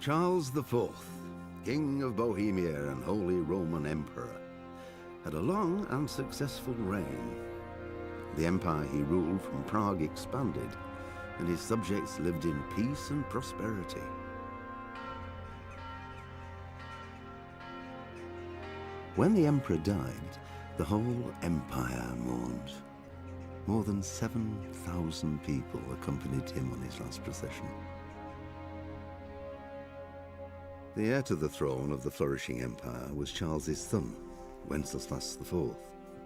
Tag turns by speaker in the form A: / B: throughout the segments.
A: Charles IV, King of Bohemia and Holy Roman Emperor, had a long and successful reign. The empire he ruled from Prague expanded, and his subjects lived in peace and prosperity. When the emperor died, the whole empire mourned. More than 7,000 people accompanied him on his last procession. The heir to the throne of the flourishing empire was Charles's son, Wenceslas IV,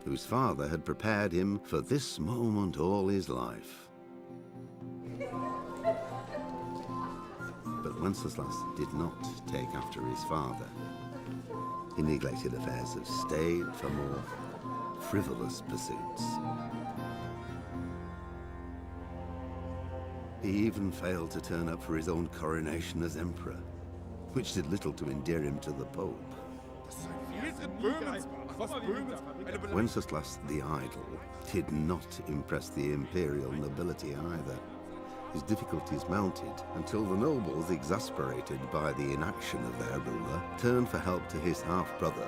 A: whose father had prepared him for this moment all his life. But Wenceslas did not take after his father. He neglected affairs of state for more frivolous pursuits. He even failed to turn up for his own coronation as emperor, which did little to endear him to the Pope. Wenceslas the Idle did not impress the imperial nobility either. His difficulties mounted until the nobles, exasperated by the inaction of their ruler, turned for help to his half-brother,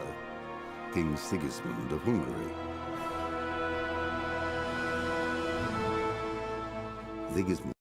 A: King Sigismund of Hungary. Sigismund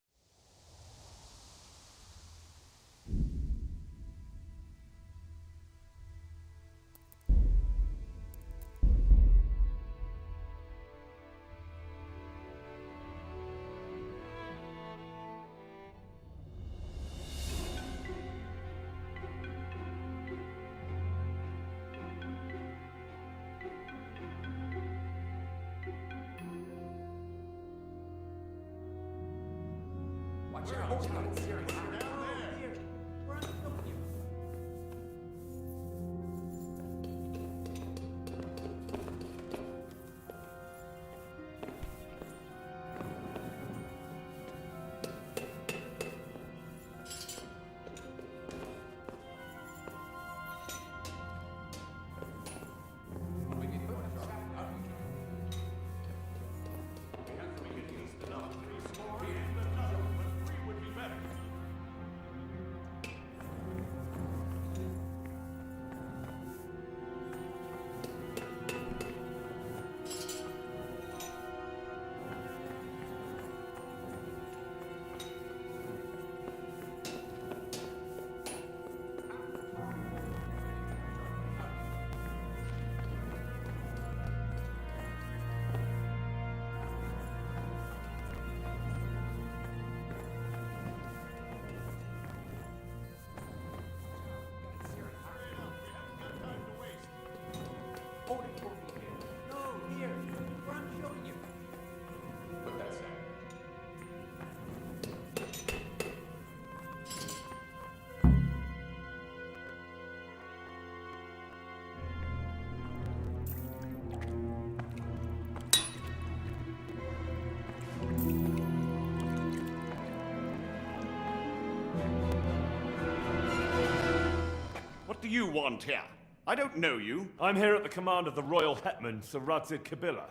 B: What do you want here? I don't know you.
C: I'm here at the command of the royal hetman, Sir Radzig Kobyla.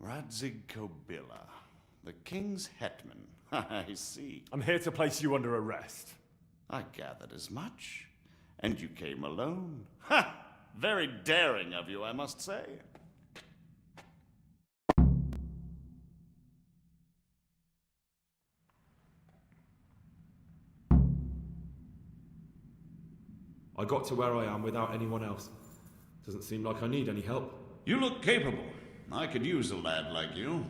B: Radzig Kobyla, the king's hetman. I see.
C: I'm here to place you under arrest.
B: I gathered as much. And you came alone. Ha! Very daring of you, I must say.
D: I got to where I am without anyone else. Doesn't seem like I need any help.
B: You look capable. I could use a lad like you.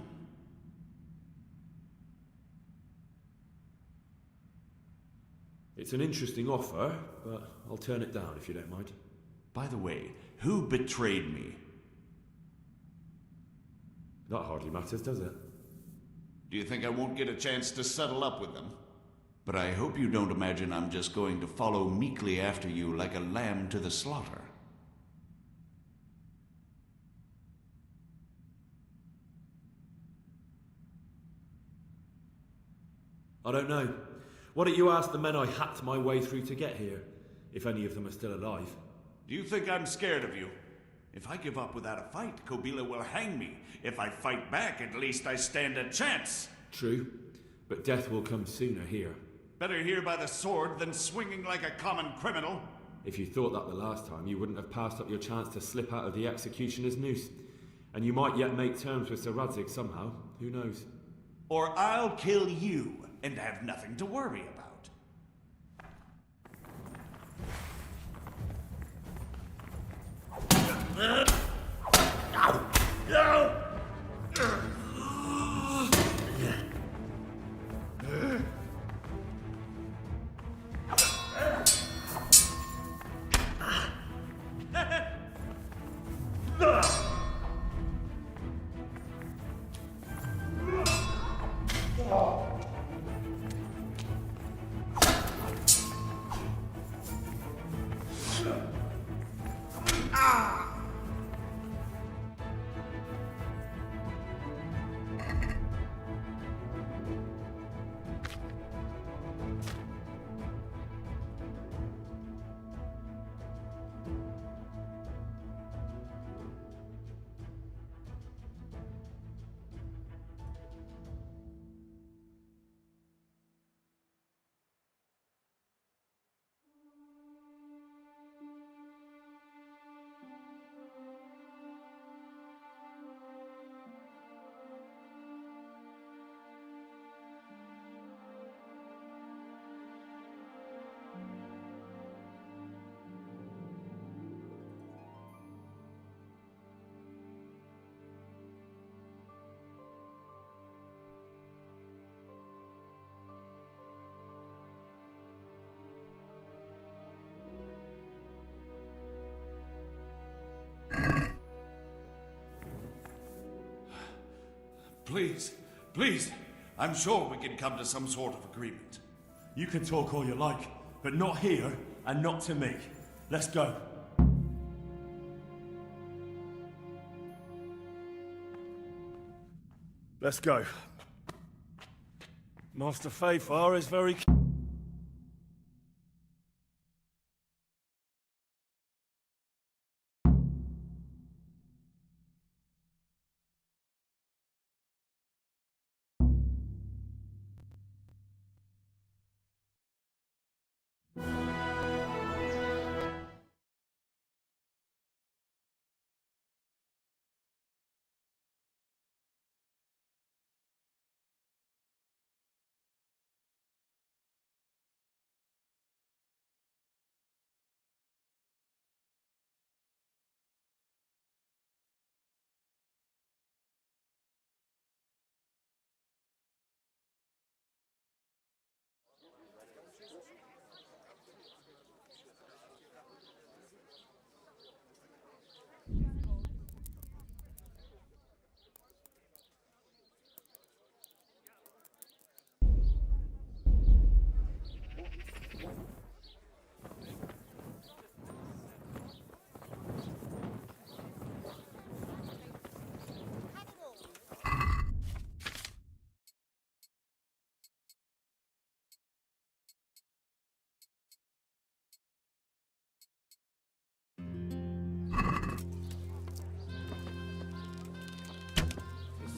D: It's an interesting offer, but I'll turn it down if you don't mind.
B: By the way, who betrayed me?
D: That hardly matters, does it?
B: Do you think I won't get a chance to settle up with them? But I hope you don't imagine I'm just going to follow meekly after you like a lamb to the slaughter.
D: I don't know. Why don't you ask the men I hacked my way through to get here, if any of them are still alive?
B: Do you think I'm scared of you? If I give up without a fight, Kobyla will hang me. If I fight back, at least I stand a chance.
D: True, but death will come sooner here.
B: Better here by the sword than swinging like a common criminal.
D: If you thought that the last time, you wouldn't have passed up your chance to slip out of the executioner's noose. And you might yet make terms with Sir Radzig somehow. Who knows?
B: Or I'll kill you and have nothing to worry about. Please, please. I'm sure we can come to some sort of agreement.
C: You can talk all you like, but not here and not to me. Let's go. Let's go. Master Fayfar is very...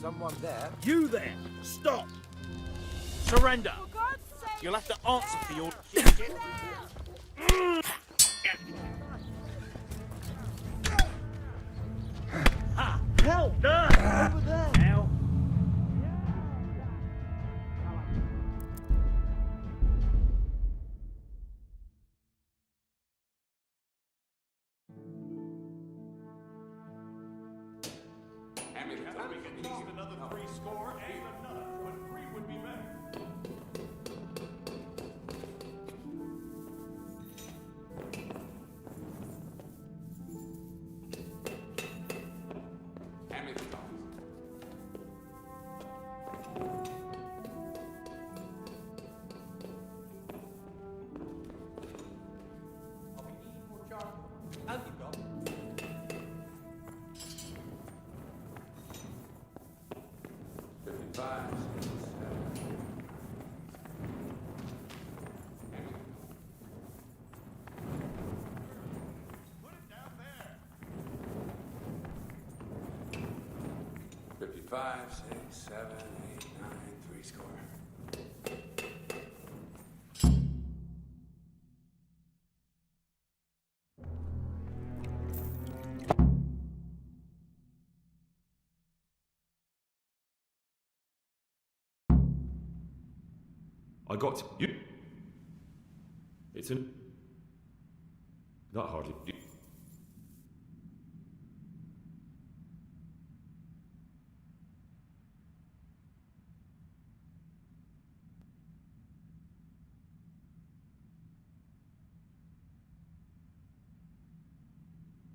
E: Someone there?
F: You there! Stop! Surrender!
E: For God's sake!
F: You'll have to answer for your shit. Ha! Well done! Over there! Now.
B: We could need another 3 score and another, but 3 would be better.
E: And you've got
B: 55. Put it down there.
G: 55, 6, 7, 8, 9, 3 score.
D: I got to... You... It's an... That hardly...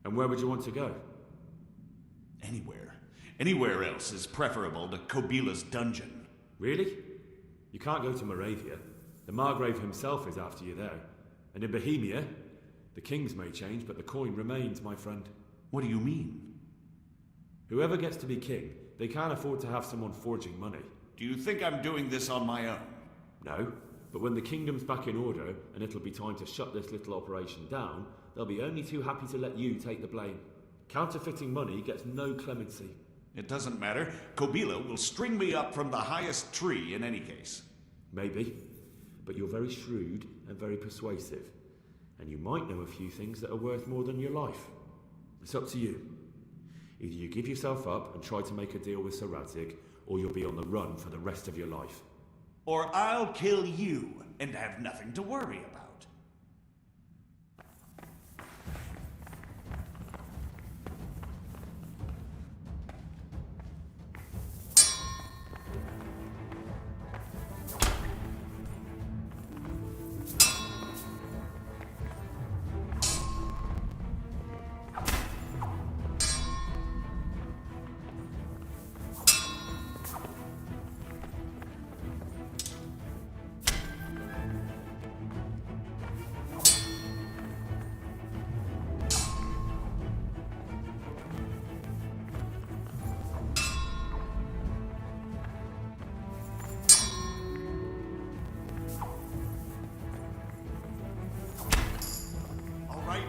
D: And where would you want to go?
B: Anywhere. Anywhere else is preferable to Kobila's dungeon.
D: Really? You can't go to Moravia. The Margrave himself is after you there. And in Bohemia, the kings may change, but the coin remains, my friend.
B: What do you mean?
D: Whoever gets to be king, they can't afford to have someone forging money.
B: Do you think I'm doing this on my own?
D: No, but when the kingdom's back in order, and it'll be time to shut this little operation down, they'll be only too happy to let you take the blame. Counterfeiting money gets no clemency.
B: It doesn't matter. Kobila will string me up from the highest tree in any case.
D: Maybe, but you're very shrewd and very persuasive. And you might know a few things that are worth more than your life. It's up to you. Either you give yourself up and try to make a deal with Sir Radzig, or you'll be on the run for the rest of your life.
B: Or I'll kill you and have nothing to worry about.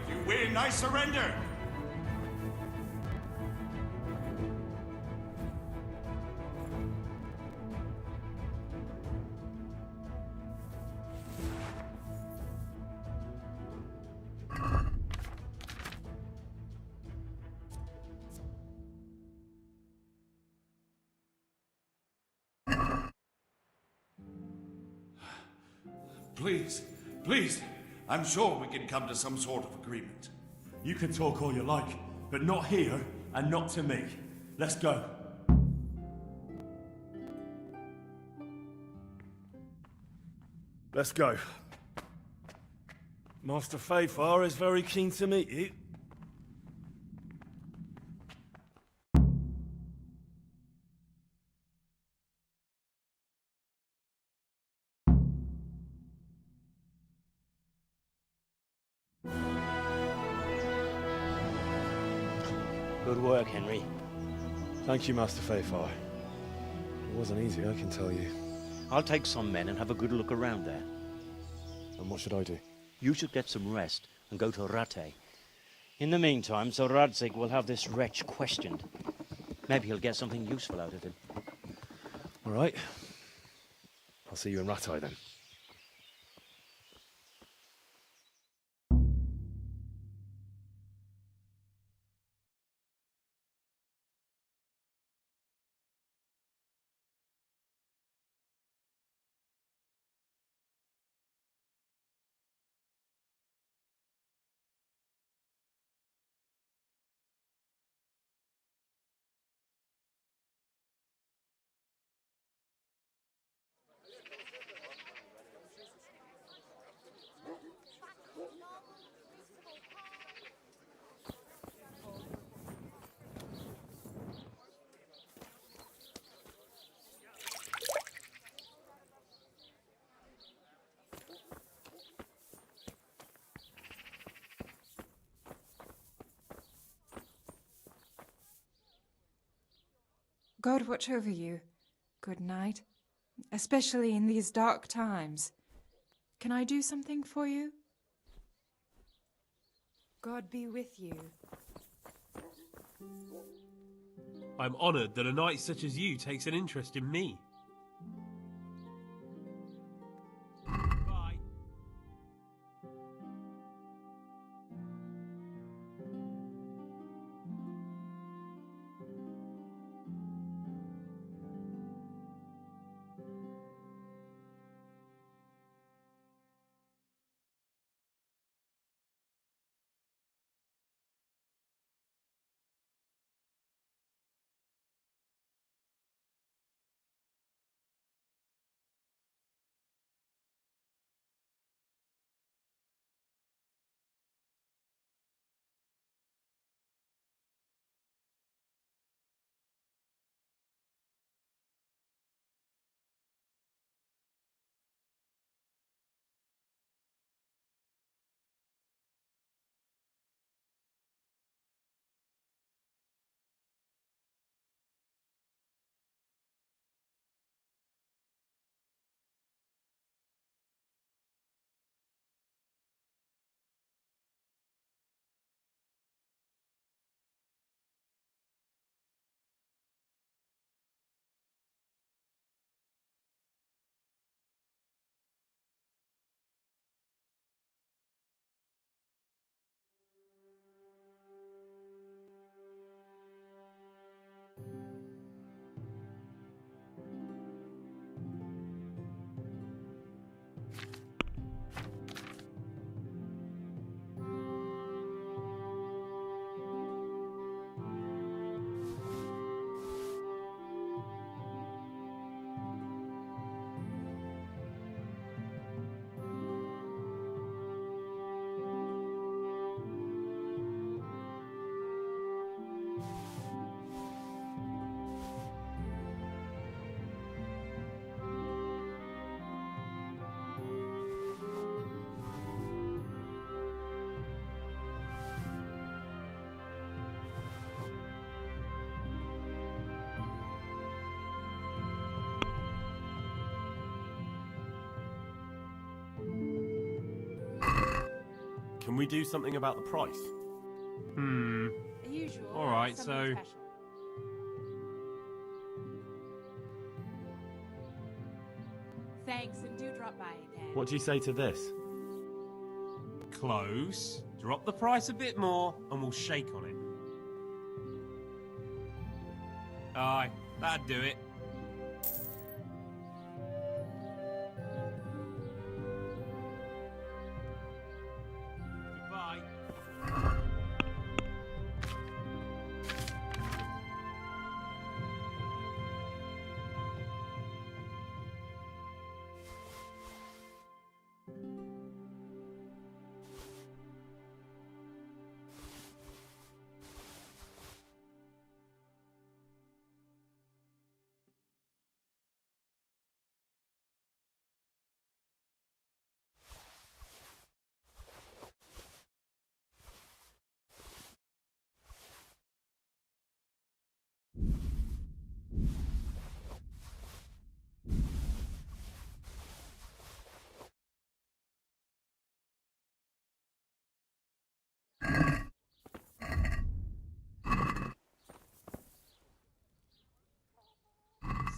B: You win, I surrender! Please, please. I'm sure we can come to some sort of agreement.
C: You can talk all you like, but not here and not to me. Let's go. Let's go. Master Fafar is very keen to meet you.
G: Good work, Henry.
C: Thank you, Master Fafar. It wasn't easy, I can tell you.
G: I'll take some men and have a good look around there.
C: And what should I do?
G: You should get some rest and go to Rattay. In the meantime, Sir Radzig will have this wretch questioned. Maybe he'll get something useful out of him.
C: All right. I'll see you in Rattay then.
H: God watch over you. Good night. Especially in these dark times. Can I do something for you? God be with you.
I: I'm honoured that a knight such as you takes an interest in me. Bye. Can we do something about the price?
H: Usual.
I: All right,
H: something
I: so-
H: special. Thanks, and do drop by again.
D: What do you say to this?
I: Close. Drop the price a bit more and we'll shake on it. Aye, that'd do it. Goodbye.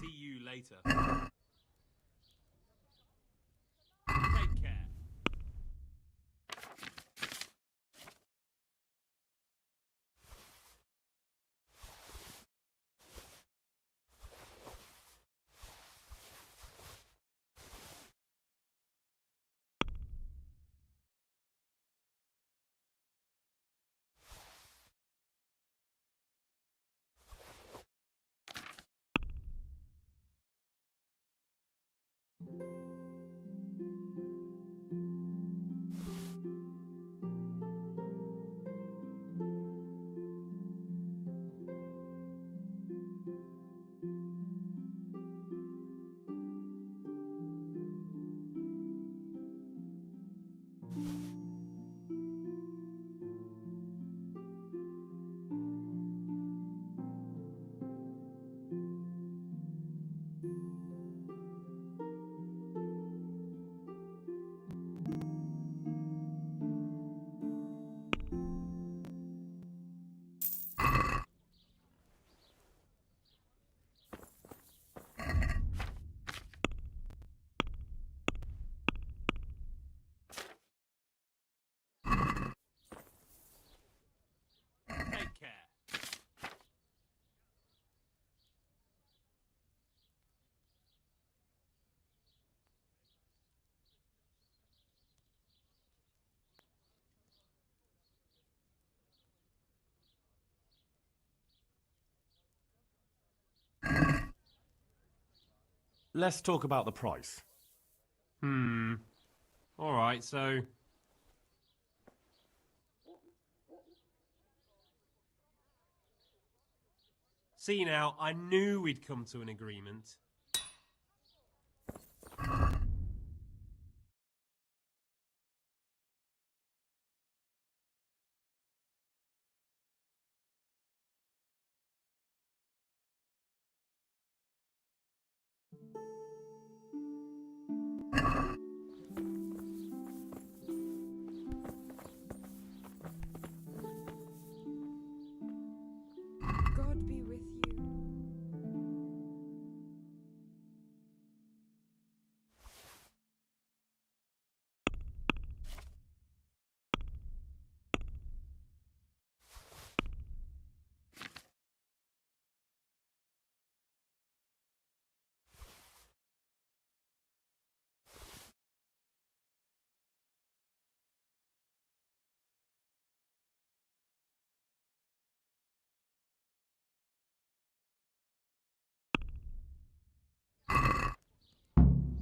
I: See you later. Take care. Take care.
C: Let's talk about the price.
I: All right, so... See now, I knew we'd come to an agreement.
H: God be with you.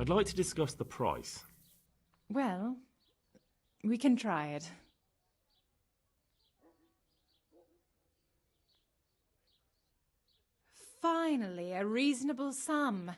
D: I'd like to discuss the price.
H: Well, we can try it. Finally, a reasonable sum.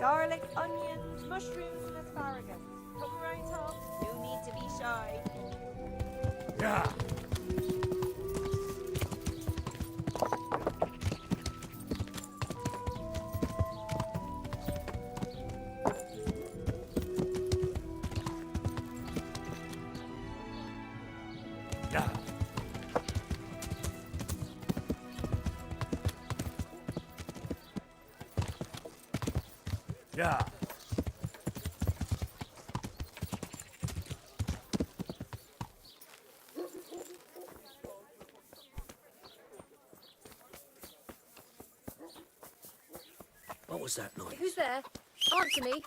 J: Garlic, onions, mushrooms, and asparagus. Come right on. No need to be shy.
C: Yeah. Yeah. Yeah.
F: What was that noise?
J: Who's there? Answer me.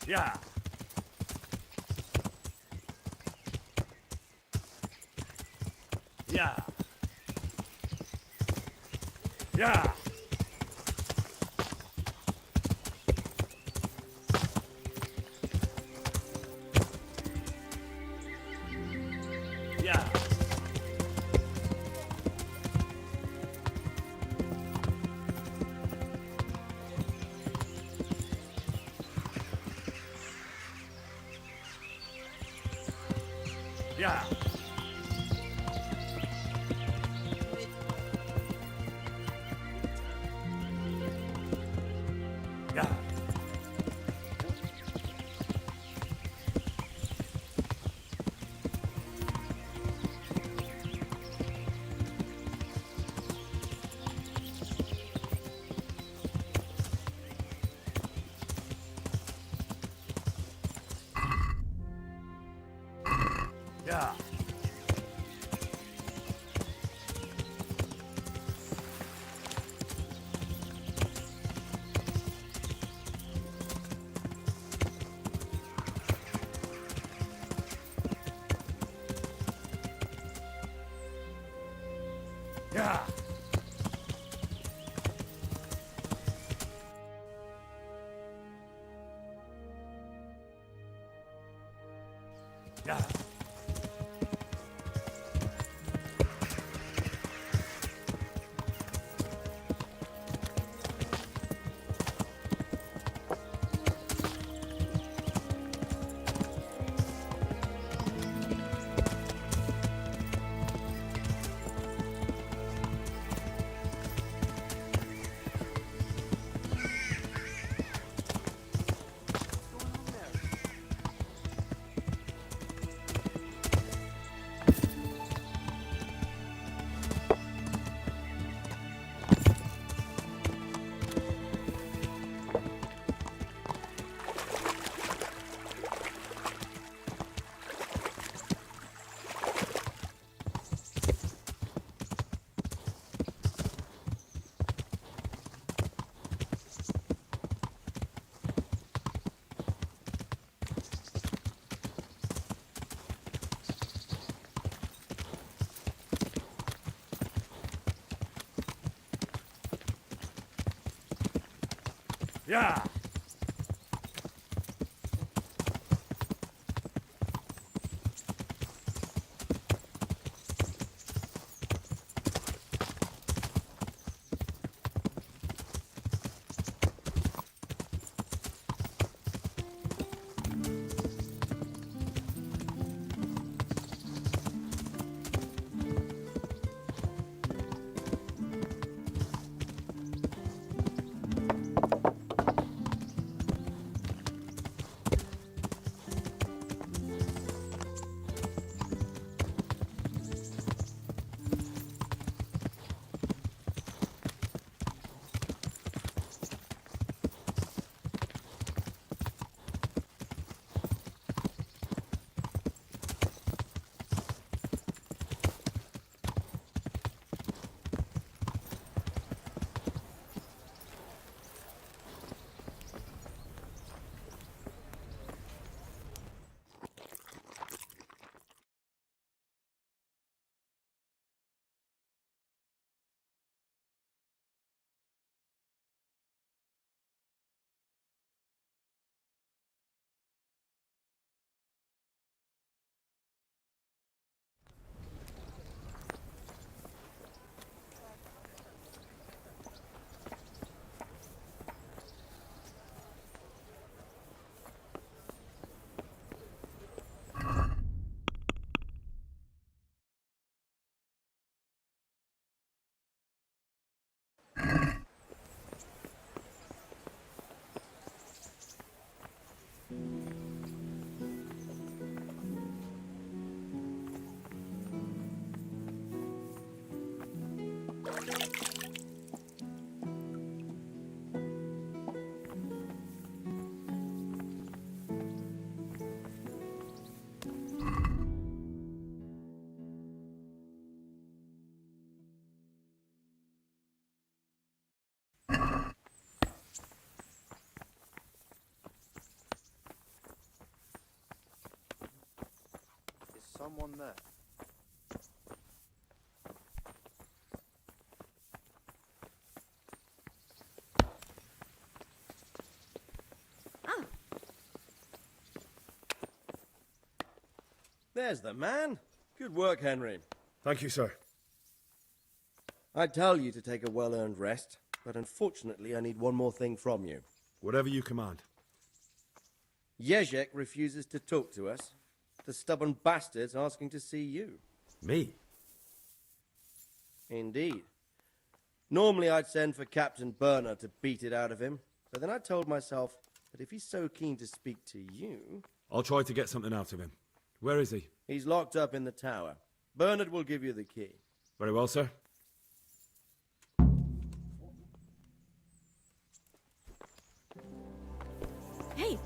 C: Yeah. Yeah. Yeah. Yeah. Yeah. Yeah. Yeah. Yeah. Yeah. Yeah.
E: Someone there.
K: There's the man. Good work, Henry.
C: Thank you, sir.
K: I'd tell you to take a well-earned rest, but unfortunately I need one more thing from you.
C: Whatever you command.
K: Jezek refuses to talk to us. The stubborn bastard's asking to see you.
C: Me?
K: Indeed. Normally I'd send for Captain Burner to beat it out of him, but then I told myself that if he's so keen to speak to you...
C: I'll try to get something out of him. Where is he?
K: He's locked up in the tower. Bernard will give you the key.
C: Very well, sir.
J: Hey!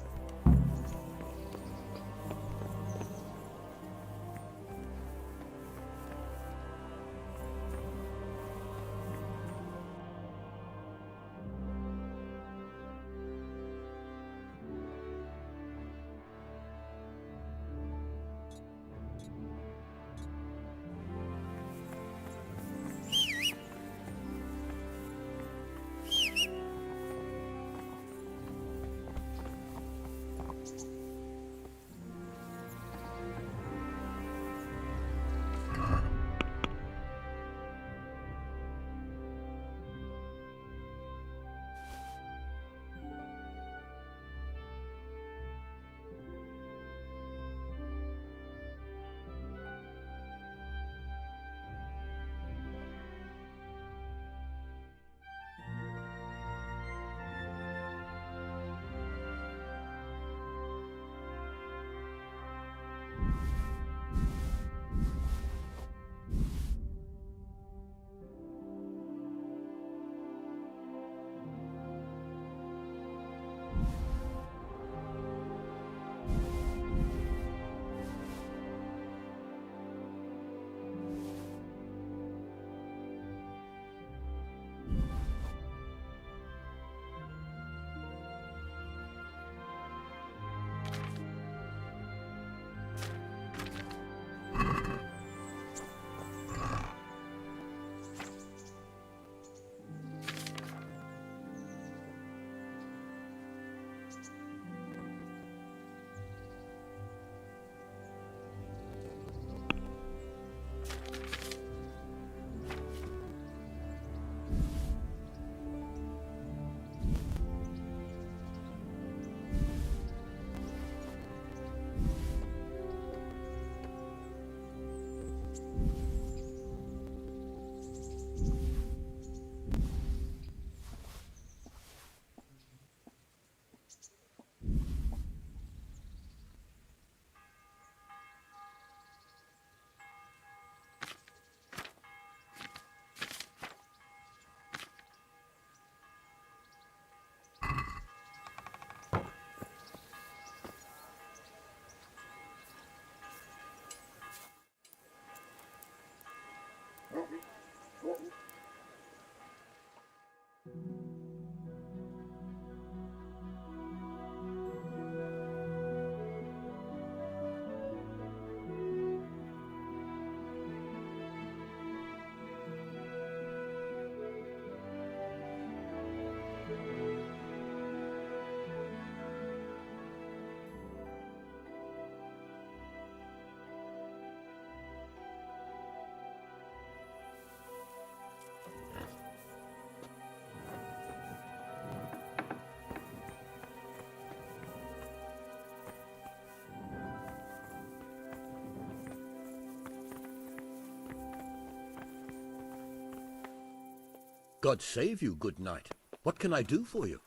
F: God save you, good knight. What can I do for you?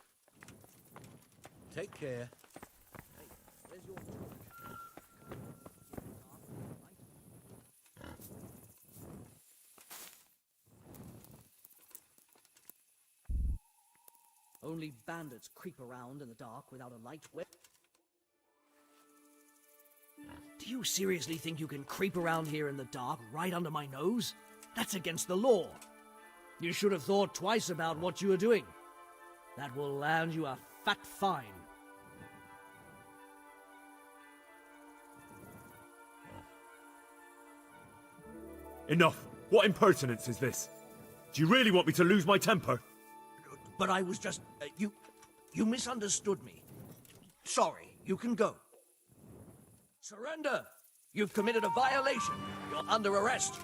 E: Take care.
L: Only bandits creep around in the dark without a light whip. Do you seriously think you can creep around here in the dark right under my nose? That's against the law. You should have thought twice about what you are doing. That will land you a fat fine.
D: Enough! What impertinence is this? Do you really want me to lose my temper?
L: But I was just... You misunderstood me. Sorry, you can go. Surrender! You've committed a violation. You're under arrest.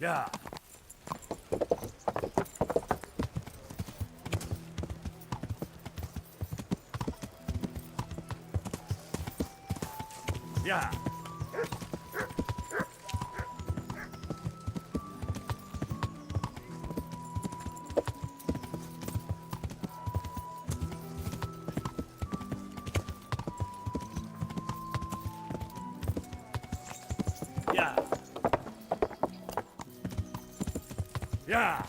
C: Yeah. Yeah. Yeah. Yeah.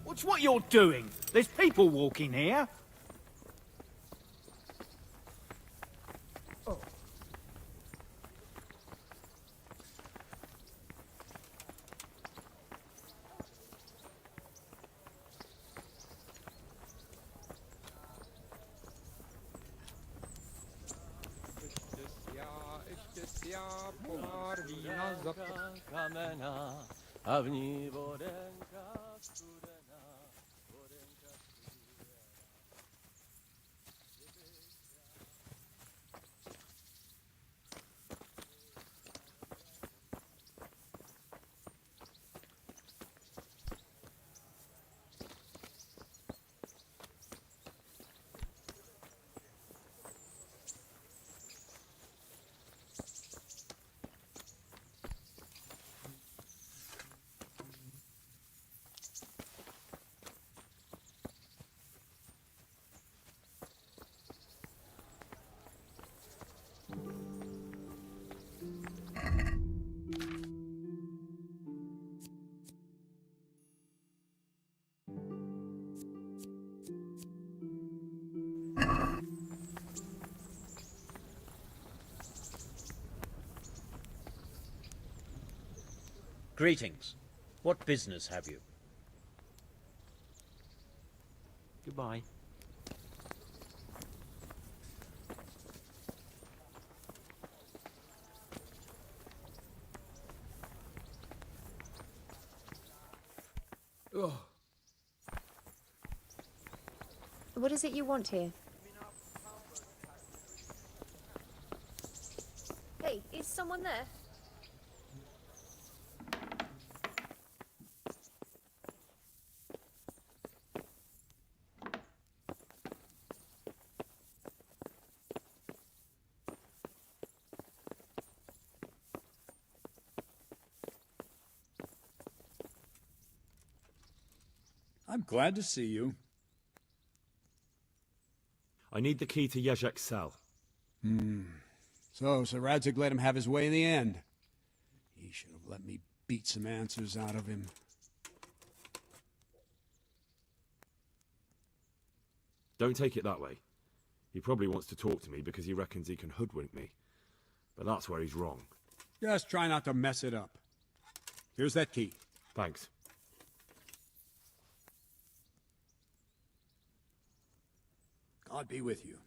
M: What's what you're doing? There's people walking here.
G: Greetings. What business have you? Goodbye.
N: Ugh. What is it you want here? Hey, is someone there?
M: I'm glad to see you.
D: I need the key to Jezek's cell.
M: So Sir Radzig let him have his way in the end. He should have let me beat some answers out of him.
D: Don't take it that way. He probably wants to talk to me because he reckons he can hoodwink me. But that's where he's wrong.
M: Just try not to mess it up. Here's that key.
D: Thanks.
M: God be with you.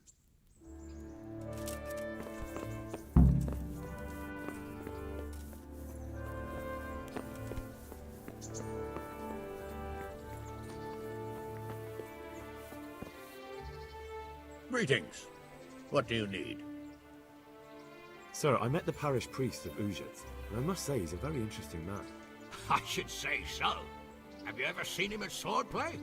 F: Greetings. What do you need?
D: Sir, I met the parish priest of Uzhitz, and I must say he's a very interesting man.
F: I should say so. Have you ever seen him at swordplay?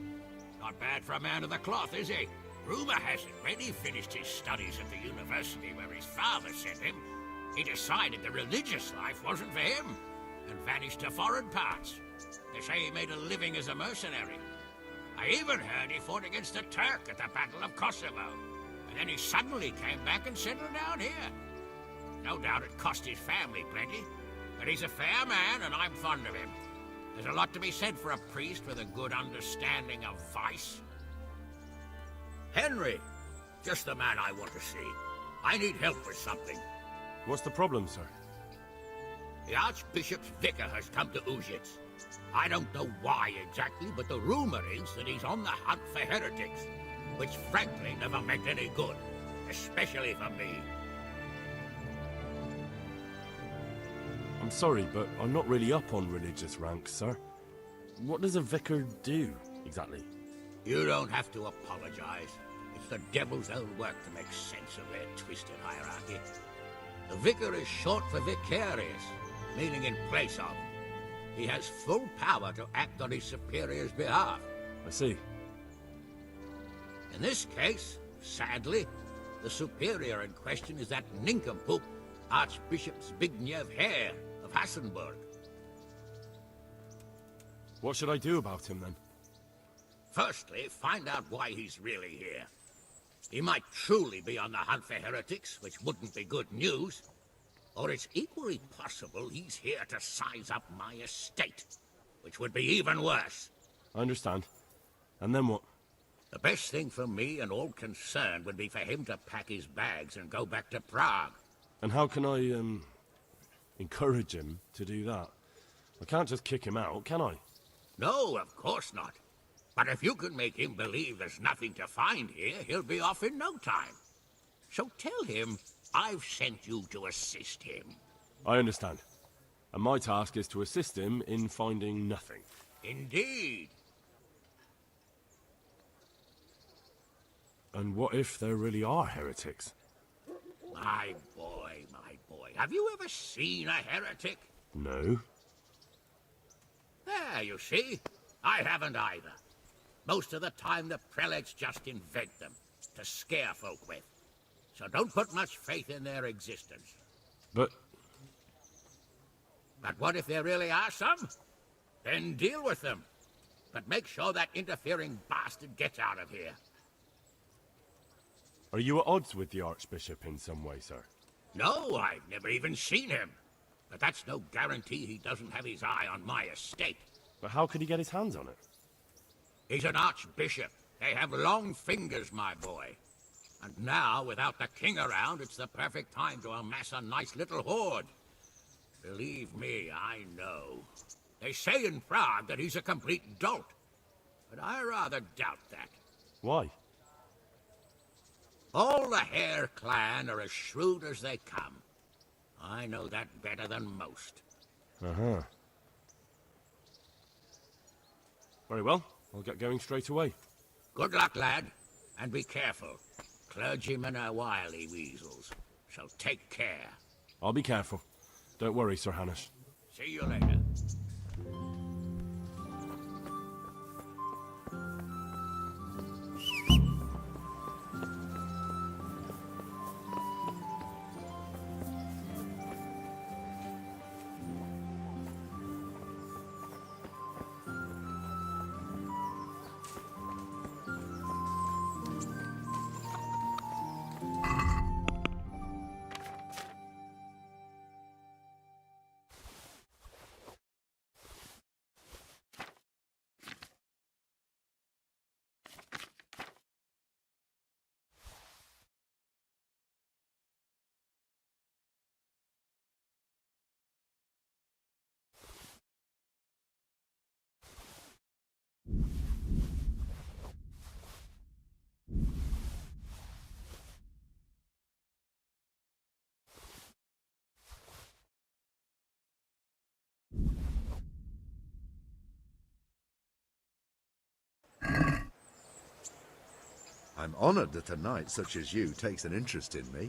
F: Not bad for a man of the cloth, is he? Rumour has it, when he finished his studies at the university where his father sent him, he decided the religious life wasn't for him, and vanished to foreign parts. They say he made a living as a mercenary. I even heard he fought against the Turk at the Battle of Kosovo, and then he suddenly came back and settled down here. No doubt it cost his family plenty, but he's a fair man and I'm fond of him. There's a lot to be said for a priest with a good understanding of vice. Henry, just the man I want to see. I need help with something.
C: What's the problem, sir?
F: The Archbishop's vicar has come to Uzhitz. I don't know why exactly, but the rumor is that he's on the hunt for heretics, which frankly never meant any good, especially for me.
C: I'm sorry, but I'm not really up on religious ranks, sir. What does a vicar do, exactly?
F: You don't have to apologize. It's the devil's own work to make sense of their twisted hierarchy. The vicar is short for vicarious, meaning in place of. He has full power to act on his superior's behalf.
C: I see.
F: In this case, sadly, the superior in question is that nincompoop, Archbishop Zbigniew Hare of Hassenburg.
C: What should I do about him, then?
F: Firstly, find out why he's really here. He might truly be on the hunt for heretics, which wouldn't be good news. Or it's equally possible he's here to size up my estate, which would be even worse.
C: I understand. And then what?
F: The best thing for me and all concerned would be for him to pack his bags and go back to Prague.
C: And how can I, encourage him to do that? I can't just kick him out, can I?
F: No, of course not. But if you can make him believe there's nothing to find here, he'll be off in no time. So tell him I've sent you to assist him.
C: I understand. And my task is to assist him in finding nothing.
F: Indeed.
C: And what if there really are heretics?
F: My boy. Have you ever seen a heretic?
C: No.
F: There, you see. I haven't either. Most of the time the prelates just invent them to scare folk with. So don't put much faith in their existence.
C: But
F: what if there really are some? Then deal with them. But make sure that interfering bastard gets out of here.
C: Are you at odds with the Archbishop in some way, sir?
F: No, I've never even seen him. But that's no guarantee he doesn't have his eye on my estate.
C: But how could he get his hands on it?
F: He's an archbishop. They have long fingers, my boy. And now, without the king around, it's the perfect time to amass a nice little hoard. Believe me, I know. They say in Prague that he's a complete dolt. But I rather doubt that.
C: Why?
F: All the Hare clan are as shrewd as they come. I know that better than most.
C: Uh-huh. Very well. I'll get going straight away.
F: Good luck, lad. And be careful. Clergymen are wily weasels. So take care.
C: I'll be careful. Don't worry, Sir Hanush.
F: See you later.
O: I'm honored that a knight such as you takes an interest in me.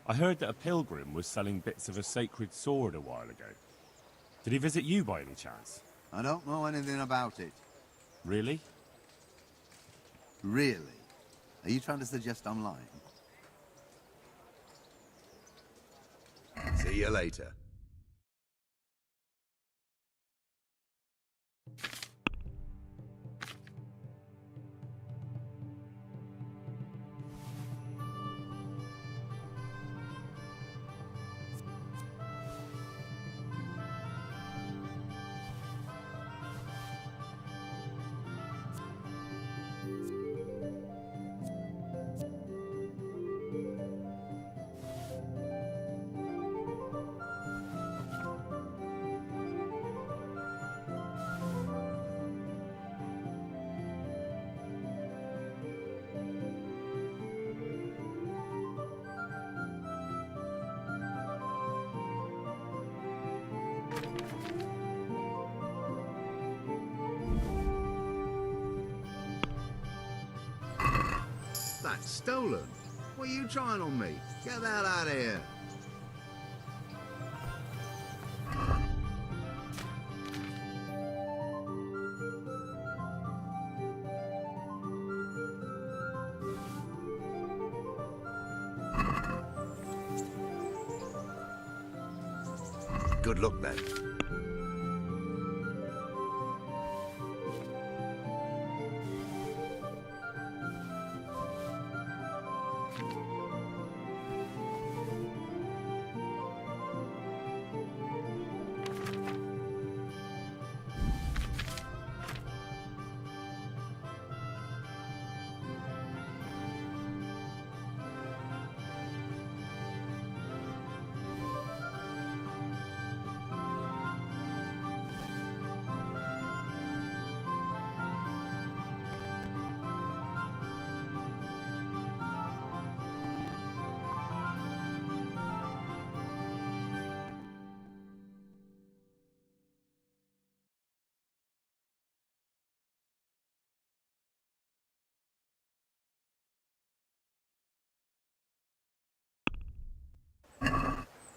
C: I heard that a pilgrim was selling bits of a sacred sword a while ago. Did he visit you by any chance?
P: I don't know anything about it.
C: Really?
P: Really? Are you trying to suggest I'm lying?
O: See you later.
P: That's stolen. What are you trying on me? Get that out of here.
O: Good luck then.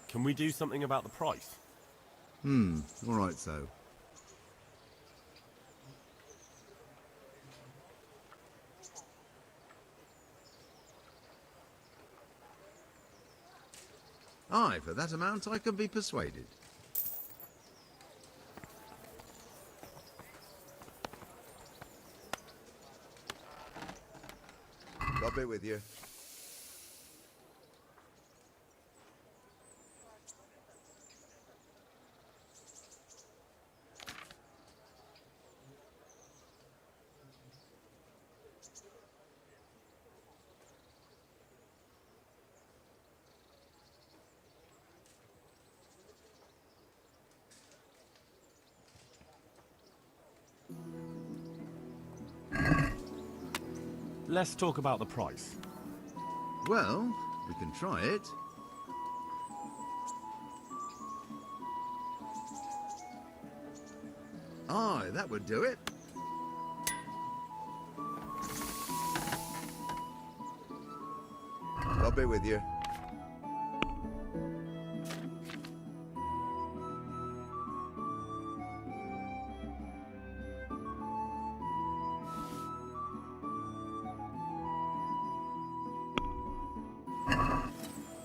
C: Can we do something about the price?
P: All right, so. Aye, for that amount I can be persuaded.
O: I'll be with you.
C: Let's talk about the price.
P: Well, we can try it. Aye, that would do it.
O: I'll be with you.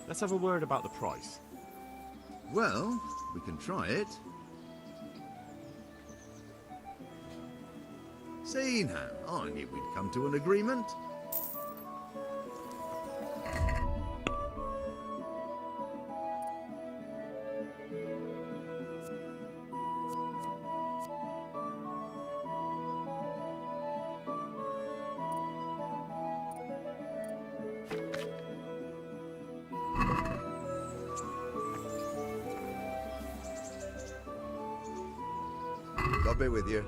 C: Let's have a word about the price.
P: Well, we can try it. See now, I knew we'd come to an agreement.
O: I'll be with you.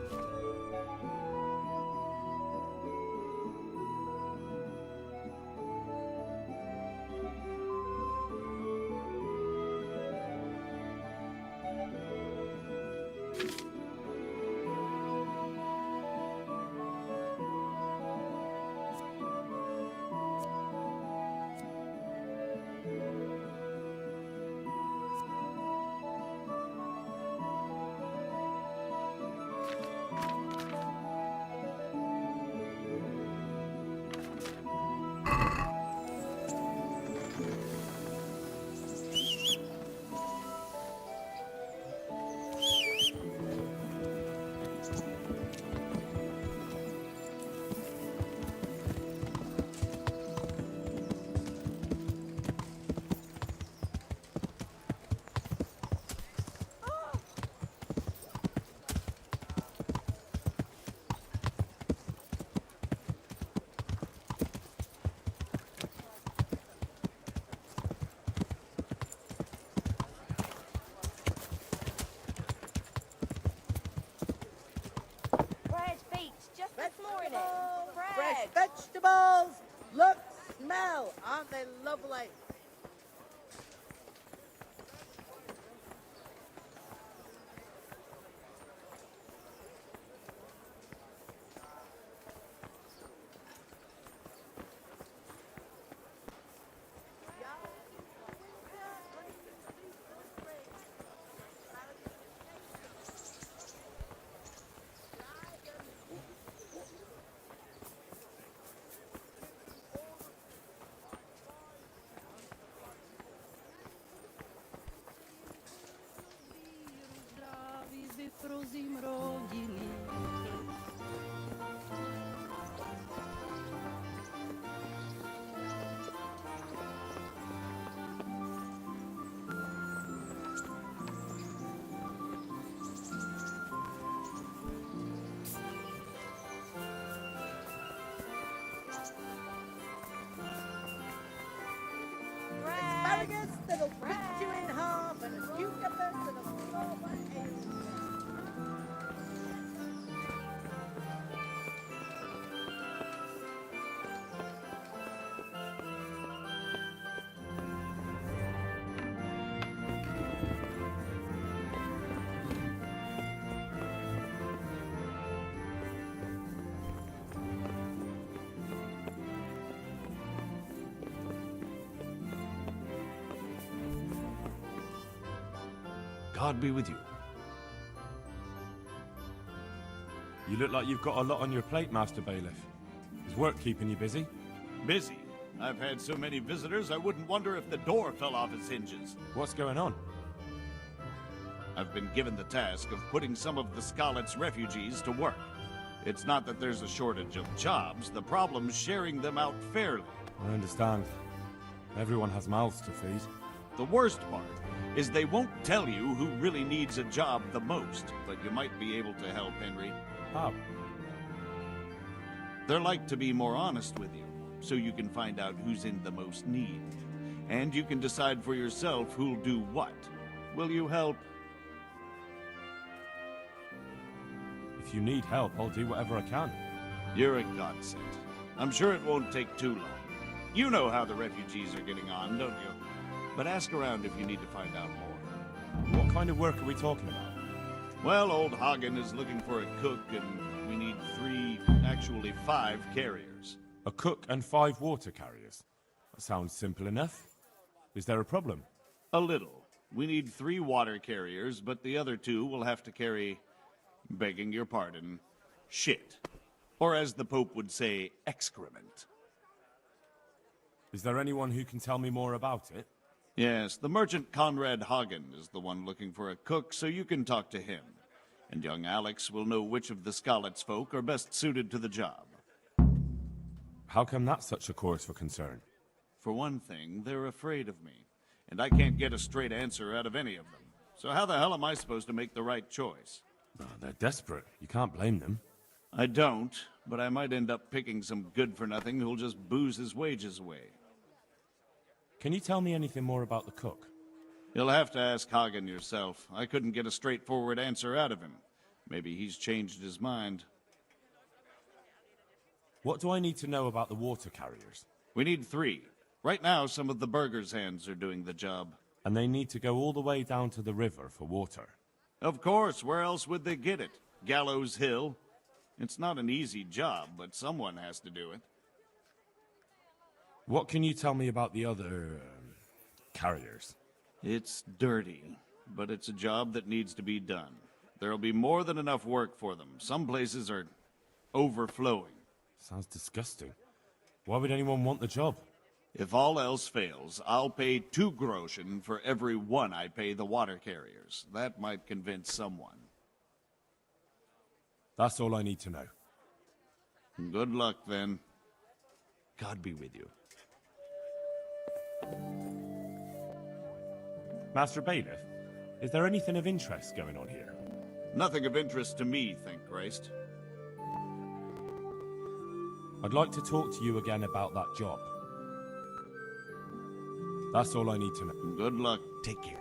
J: Fresh
Q: vegetables! Look, smell! Aren't they lovely? Asparagus that'll split you in half, and cucumbers that'll floor my ale.
C: God be with you. You look like you've got a lot on your plate, Master Bailiff. Is work keeping you busy?
B: Busy? I've had so many visitors, I wouldn't wonder if the door fell off its hinges.
C: What's going on?
B: I've been given the task of putting some of the Scarlet's refugees to work. It's not that there's a shortage of jobs, the problem's sharing them out fairly.
C: I understand. Everyone has mouths to feed.
B: The worst part is they won't tell you who really needs a job the most, but you might be able to help, Henry.
C: How?
B: They're like to be more honest with you, so you can find out who's in the most need. And you can decide for yourself who'll do what. Will you help?
C: If you need help, I'll do whatever I can.
B: You're a godsend. I'm sure it won't take too long. You know how the refugees are getting on, don't you? But ask around if you need to find out more.
C: What kind of work are we talking about?
B: Well, old Hagen is looking for a cook, and we need 5 carriers.
C: A cook and 5 water carriers? That sounds simple enough. Is there a problem?
B: A little. We need 3 water carriers, but the other 2 will have to carry, begging your pardon, shit. Or as the Pope would say, excrement.
C: Is there anyone who can tell me more about it?
B: Yes, the merchant Conrad Hagen is the one looking for a cook, so you can talk to him. And young Alex will know which of the Scarlet's folk are best suited to the job.
C: How come that's such a cause for concern?
B: For one thing, they're afraid of me, and I can't get a straight answer out of any of them. So how the hell am I supposed to make the right choice?
C: Oh, they're desperate. You can't blame them.
B: I don't, but I might end up picking some good-for-nothing who'll just booze his wages away.
C: Can you tell me anything more about the cook?
B: You'll have to ask Hagen yourself. I couldn't get a straightforward answer out of him. Maybe he's changed his mind.
C: What do I need to know about the water carriers?
B: We need 3. Right now, some of the burgers' hands are doing the job.
C: And they need to go all the way down to the river for water?
B: Of course, where else would they get it? Gallows Hill? It's not an easy job, but someone has to do it.
C: What can you tell me about the other carriers?
B: It's dirty, but it's a job that needs to be done. There'll be more than enough work for them. Some places are overflowing.
C: Sounds disgusting. Why would anyone want the job?
B: If all else fails, I'll pay 2 groschen for every 1 I pay the water carriers. That might convince someone.
C: That's all I need to know.
B: Good luck, then. God be with you.
C: Master Bailiff, is there anything of interest going on here?
B: Nothing of interest to me, thank Christ.
C: I'd like to talk to you again about that job. That's all I need to know.
B: Good luck. Take care.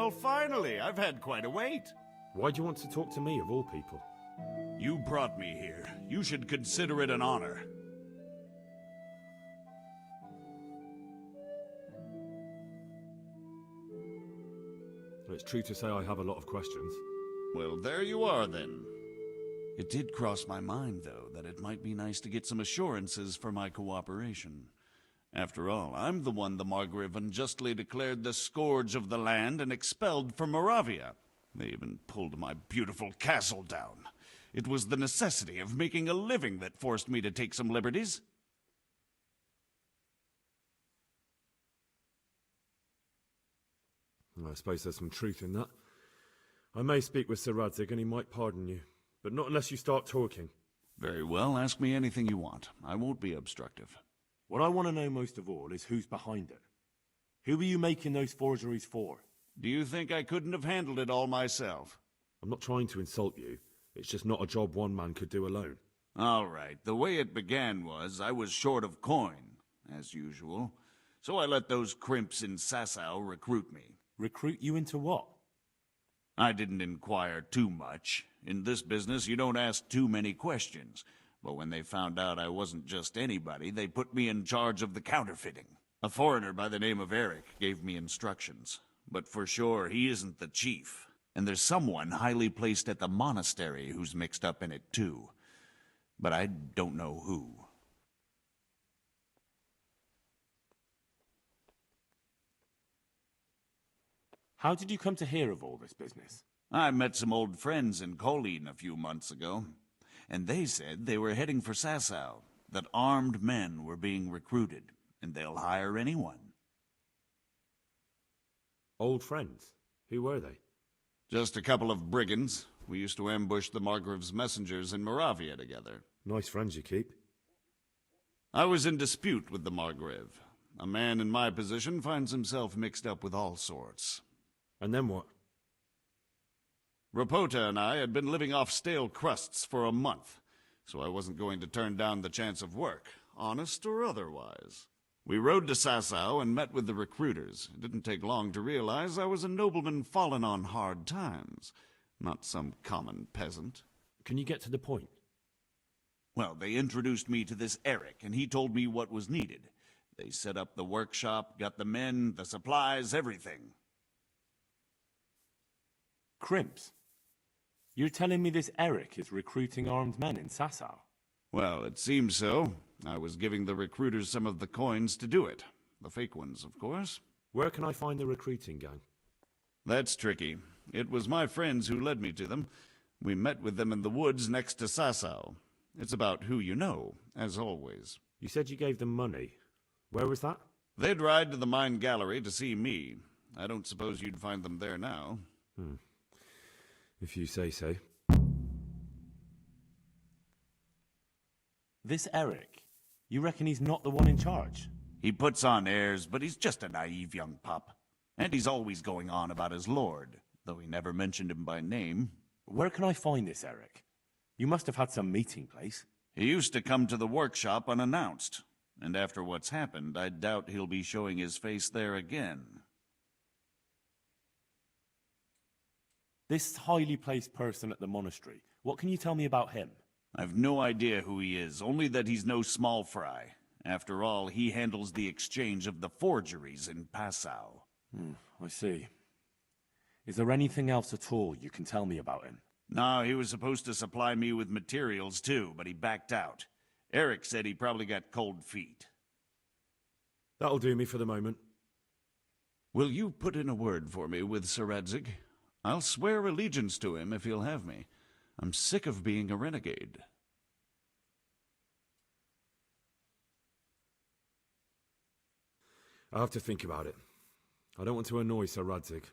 B: Well, finally, I've had quite a wait.
D: Why do you want to talk to me, of all people?
B: You brought me here. You should consider it an honor.
D: It's true to say I have a lot of questions.
B: Well, there you are, then. It did cross my mind, though, that it might be nice to get some assurances for my cooperation. After all, I'm the one the Margrave unjustly declared the scourge of the land and expelled from Moravia. They even pulled my beautiful castle down. It was the necessity of making a living that forced me to take some liberties.
D: I suppose there's some truth in that. I may speak with Sir Radzig and he might pardon you, but not unless you start talking.
B: Very well, ask me anything you want. I won't be obstructive.
C: What I want to know most of all is who's behind it. Who are you making those forgeries for?
B: Do you think I couldn't have handled it all myself?
D: I'm not trying to insult you. It's just not a job one man could do alone.
B: All right, the way it began was I was short of coin, as usual. So I let those crimps in Sasau recruit me.
C: Recruit you into what?
B: I didn't inquire too much. In this business, you don't ask too many questions. But when they found out I wasn't just anybody, they put me in charge of the counterfeiting. A foreigner by the name of Eric gave me instructions. But for sure, he isn't the chief. And there's someone highly placed at the monastery who's mixed up in it too. But I don't know who.
C: How did you come to hear of all this business?
B: I met some old friends in Colleen a few months ago, and they said they were heading for Sasau, that armed men were being recruited, and they'll hire anyone.
D: Old friends? Who were they?
B: Just a couple of brigands. We used to ambush the Margrave's messengers in Moravia together.
D: Nice friends you keep.
B: I was in dispute with the Margrave. A man in my position finds himself mixed up with all sorts.
D: And then what?
B: Rapota and I had been living off stale crusts for a month, so I wasn't going to turn down the chance of work, honest or otherwise. We rode to Sasau and met with the recruiters. It didn't take long to realize I was a nobleman fallen on hard times, not some common peasant.
D: Can you get to the point?
B: Well, they introduced me to this Eric, and he told me what was needed. They set up the workshop, got the men, the supplies, everything.
C: Crimps? You're telling me this Eric is recruiting armed men in Sasau?
B: Well, it seems so. I was giving the recruiters some of the coins to do it. The fake ones, of course.
D: Where can I find the recruiting gang?
B: That's tricky. It was my friends who led me to them. We met with them in the woods next to Sasau. It's about who you know, as always.
D: You said you gave them money. Where was that?
B: They'd ride to the mine gallery to see me. I don't suppose you'd find them there now.
D: If you say so.
C: This Eric, you reckon he's not the one in charge?
B: He puts on airs, but he's just a naive young pup. And he's always going on about his lord, though he never mentioned him by name.
C: Where can I find this Eric? You must have had some meeting place.
B: He used to come to the workshop unannounced. And after what's happened, I doubt he'll be showing his face there again.
C: This highly placed person at the monastery, what can you tell me about him?
B: I've no idea who he is, only that he's no small fry. After all, he handles the exchange of the forgeries in Passau.
C: I see. Is there anything else at all you can tell me about him?
B: No, he was supposed to supply me with materials too, but he backed out. Eric said he probably got cold feet.
D: That'll do me for the moment.
B: Will you put in a word for me with Sir Radzig? I'll swear allegiance to him if he'll have me. I'm sick of being a renegade.
D: I'll have to think about it. I don't want to annoy Sir Radzig.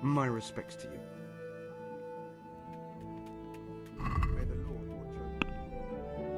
R: My respects to you. May the Lord watch over you.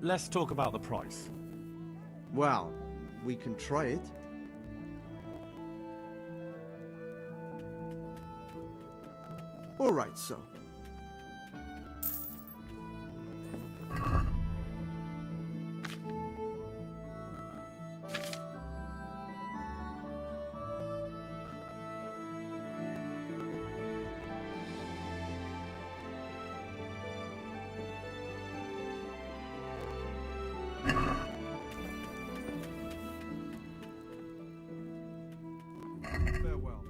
C: Let's talk about the price.
R: Well, we can try it. All right, so. Farewell.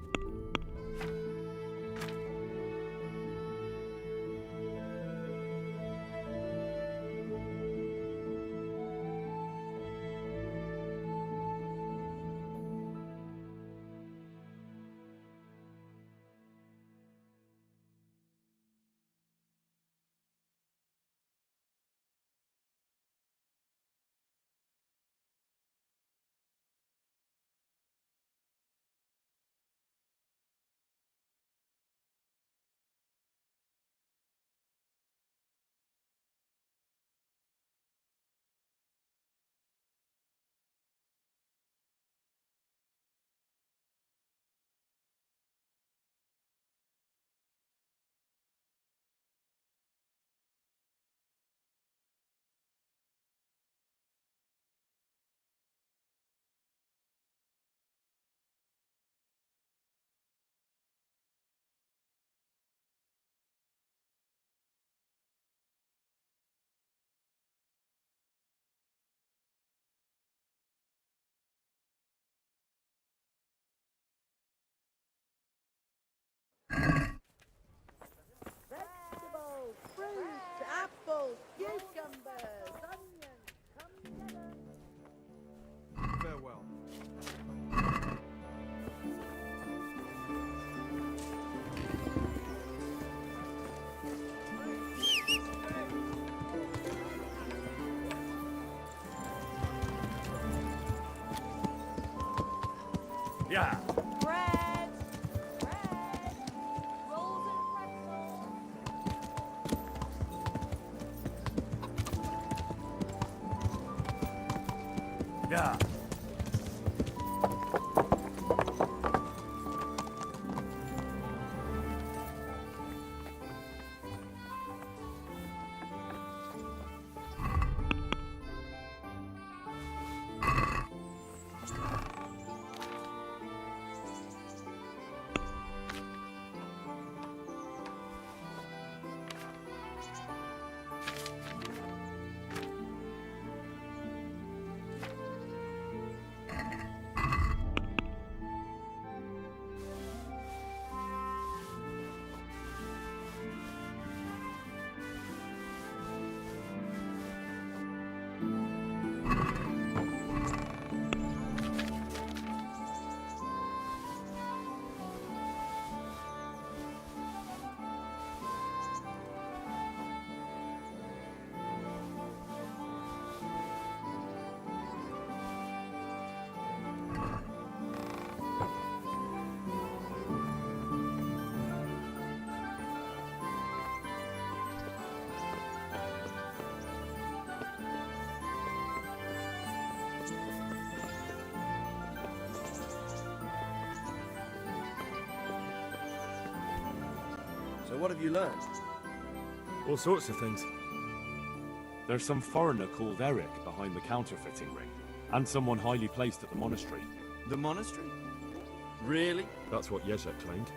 Q: Vegetables, fruits, apples, cucumbers, onions, come together.
R: Farewell.
C: Yeah.
J: Bread! Bread! Rolls and pretzels!
C: Yeah.
K: So what have you learned?
C: All sorts of things. There's some foreigner called Eric behind the counterfeiting ring, and someone highly placed at the monastery.
R: The monastery? Really?
C: That's what Yezek claimed.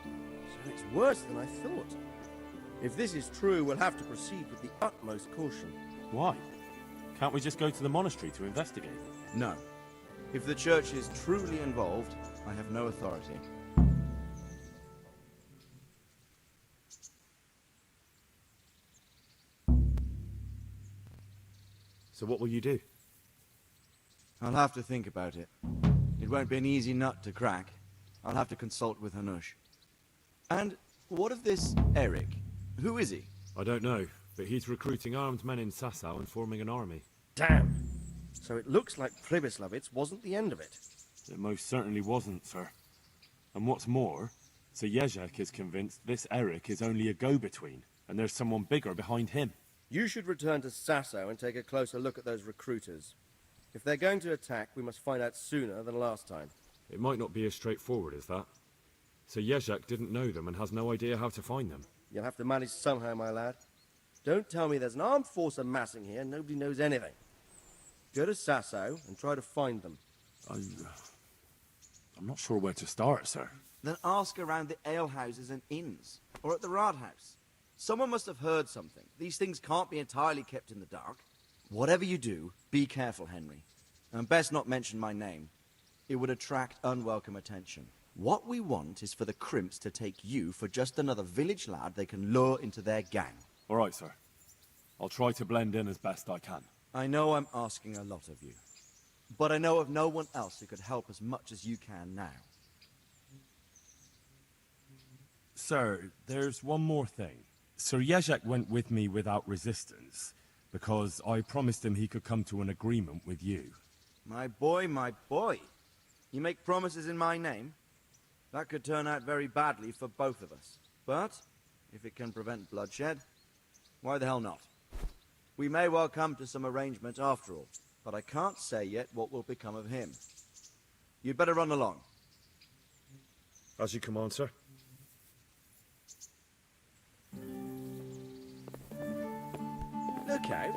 K: So it's worse than I thought. If this is true, we'll have to proceed with the utmost caution.
C: Why? Can't we just go to the monastery to investigate?
R: No.
S: If the church is truly involved, I have no authority.
D: So what will you do?
S: I'll have to think about it. It won't be an easy nut to crack. I'll have to consult with Hanush. And what of this Eric? Who is he?
D: I don't know, but he's recruiting armed men in Sasau and forming an army.
K: Damn! So it looks like Pribyslavitz wasn't the end of it.
C: It most certainly wasn't, sir. And what's more, Sir Jezek is convinced this Eric is only a go-between, and there's someone bigger behind him.
K: You should return to Sasau and take a closer look at those recruiters. If they're going to attack, we must find out sooner than last time.
D: It might not be as straightforward as that. Sir Jezek didn't know them and has no idea how to find them.
K: You'll have to manage somehow, my lad. Don't tell me there's an armed force amassing here and nobody knows anything. Go to Sasau and try to find them.
C: I'm not sure where to start, sir.
S: Then ask around the alehouses and inns, or at the Rathaus. Someone must have heard something. These things can't be entirely kept in the dark. Whatever you do, be careful, Henry. And best not mention my name. It would attract unwelcome attention. What we want is for the crimps to take you for just another village lad they can lure into their gang.
C: All right, sir. I'll try to blend in as best I can.
S: I know I'm asking a lot of you, but I know of no one else who could help as much as you can now.
C: Sir, there's one more thing. Sir Jezek went with me without resistance, because I promised him he could come to an agreement with you.
S: My boy, my boy. You make promises in my name? That could turn out very badly for both of us. But, if it can prevent bloodshed, why the hell not? We may well come to some arrangement after all, but I can't say yet what will become of him. You'd better run along.
D: As you command, sir.
S: Look out.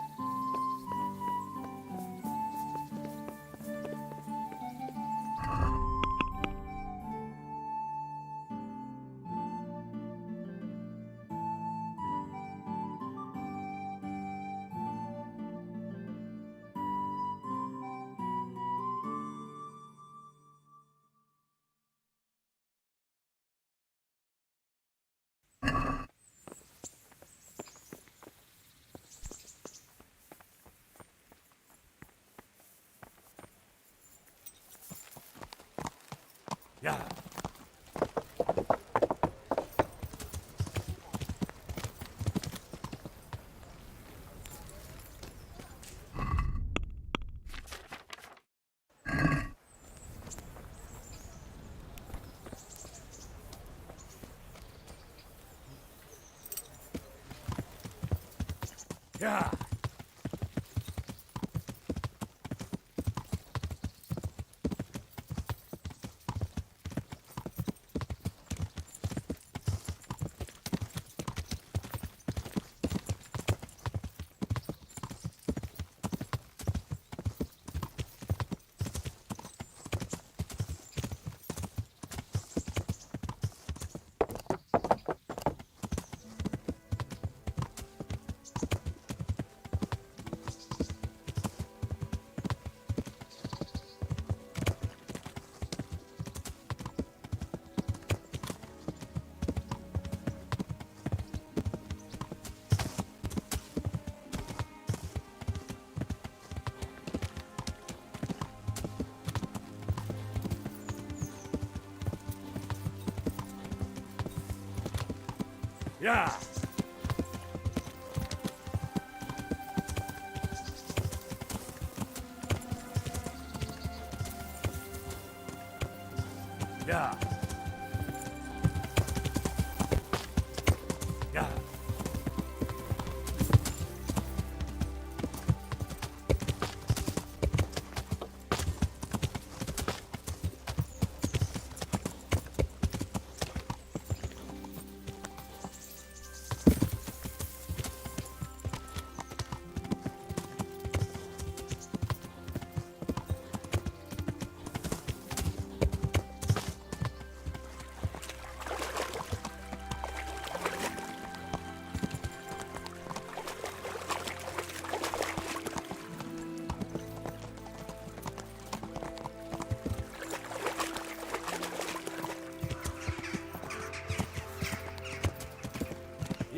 C: Yeah. Yeah. Yeah. Yeah. Yeah.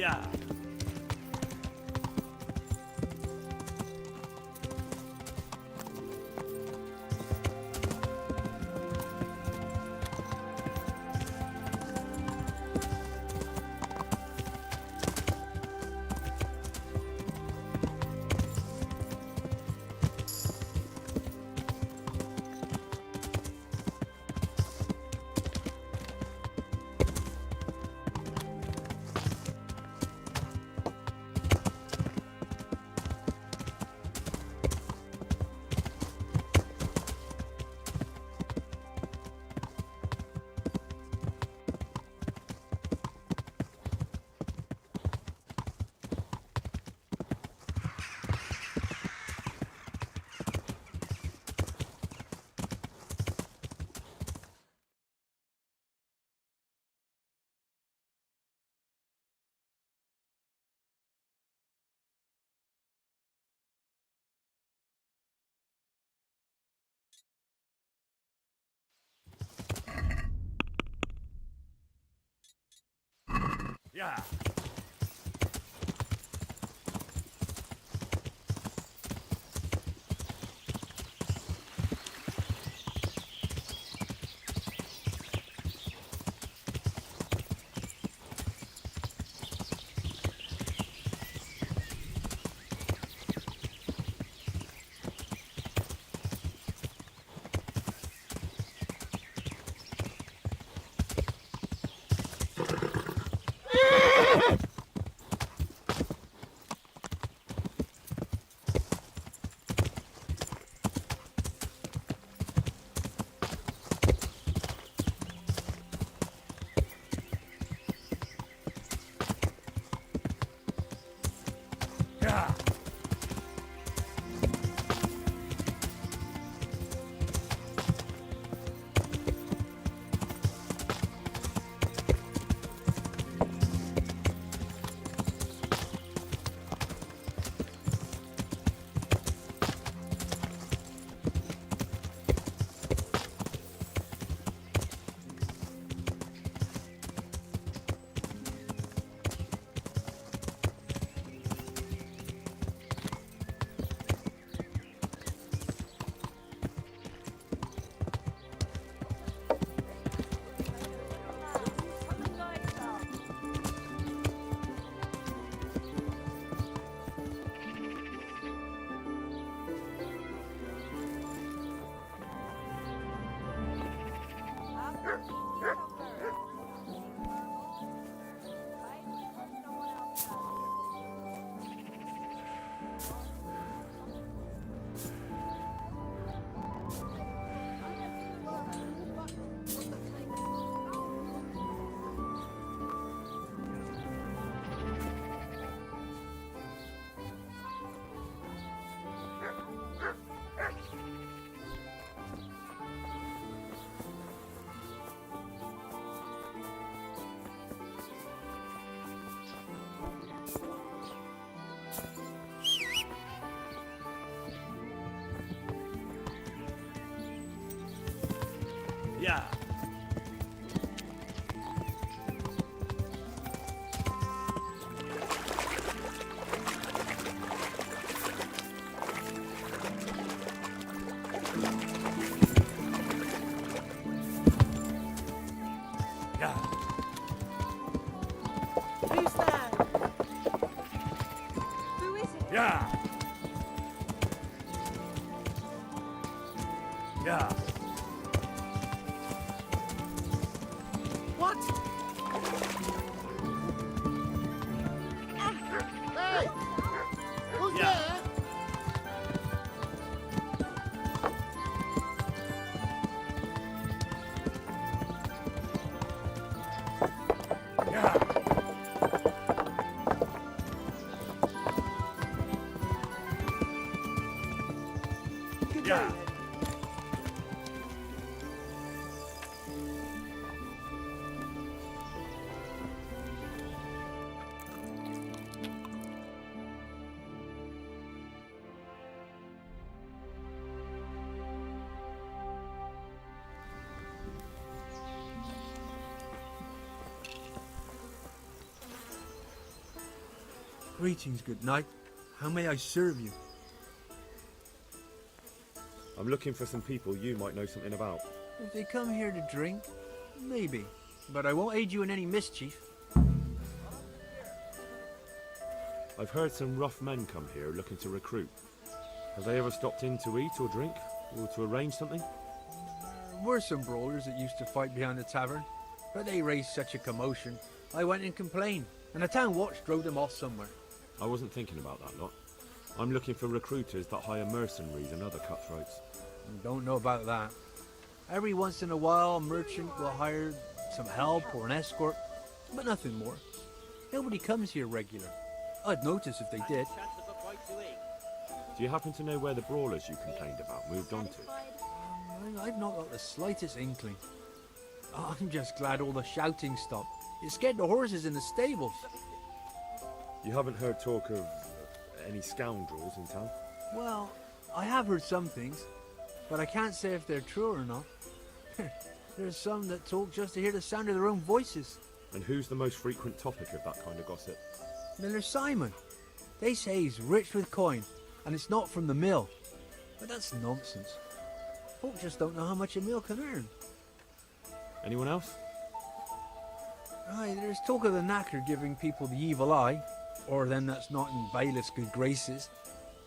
L: Yeah.
C: Yeah. Yeah. Yeah.
Q: Who's there?
J: Who is it?
C: Yeah. Yeah.
Q: What? Hey! Who's
C: Yeah.
Q: there?
E: Greetings, good knight. How may I serve you?
D: I'm looking for some people you might know something about.
E: If they come here to drink, maybe. But I won't aid you in any mischief.
D: I've heard some rough men come here looking to recruit. Have they ever stopped in to eat or drink? Or to arrange something?
E: There were some brawlers that used to fight behind the tavern, but they raised such a commotion. I went and complained, and the town watch drove them off somewhere.
D: I wasn't thinking about that lot. I'm looking for recruiters that hire mercenaries and other cutthroats.
E: Don't know about that. Every once in a while, a merchant will hire some help or an escort, but nothing more. Nobody comes here regular. I'd notice if they did.
D: Do you happen to know where the brawlers you complained about moved on to?
E: I've not got the slightest inkling. I'm just glad all the shouting stopped. It scared the horses in the stables.
D: You haven't heard talk of any scoundrels in town?
E: Well, I have heard some things, but I can't say if they're true or not. There's some that talk just to hear the sound of their own voices.
D: And who's the most frequent topic of that kind of gossip?
E: Miller Simon. They say he's rich with coin, and it's not from the mill. But that's nonsense. Folk just don't know how much a mill can earn.
D: Anyone else?
E: Aye, there's talk of the knacker giving people the evil eye, or them that's not in bailiff's good graces.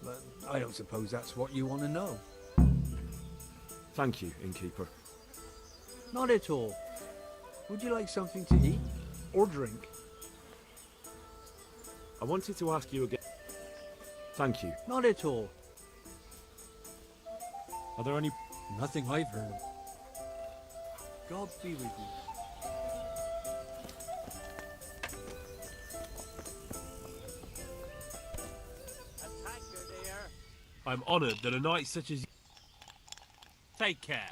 E: But I don't suppose that's what you want to know.
D: Thank you, innkeeper.
E: Not at all. Would you like something to eat or drink?
D: I wanted to ask you again. Thank you.
E: Not at all.
D: Are there any...
E: Nothing I've heard. God be with you.
I: I'm honoured that a knight such as you... Take care.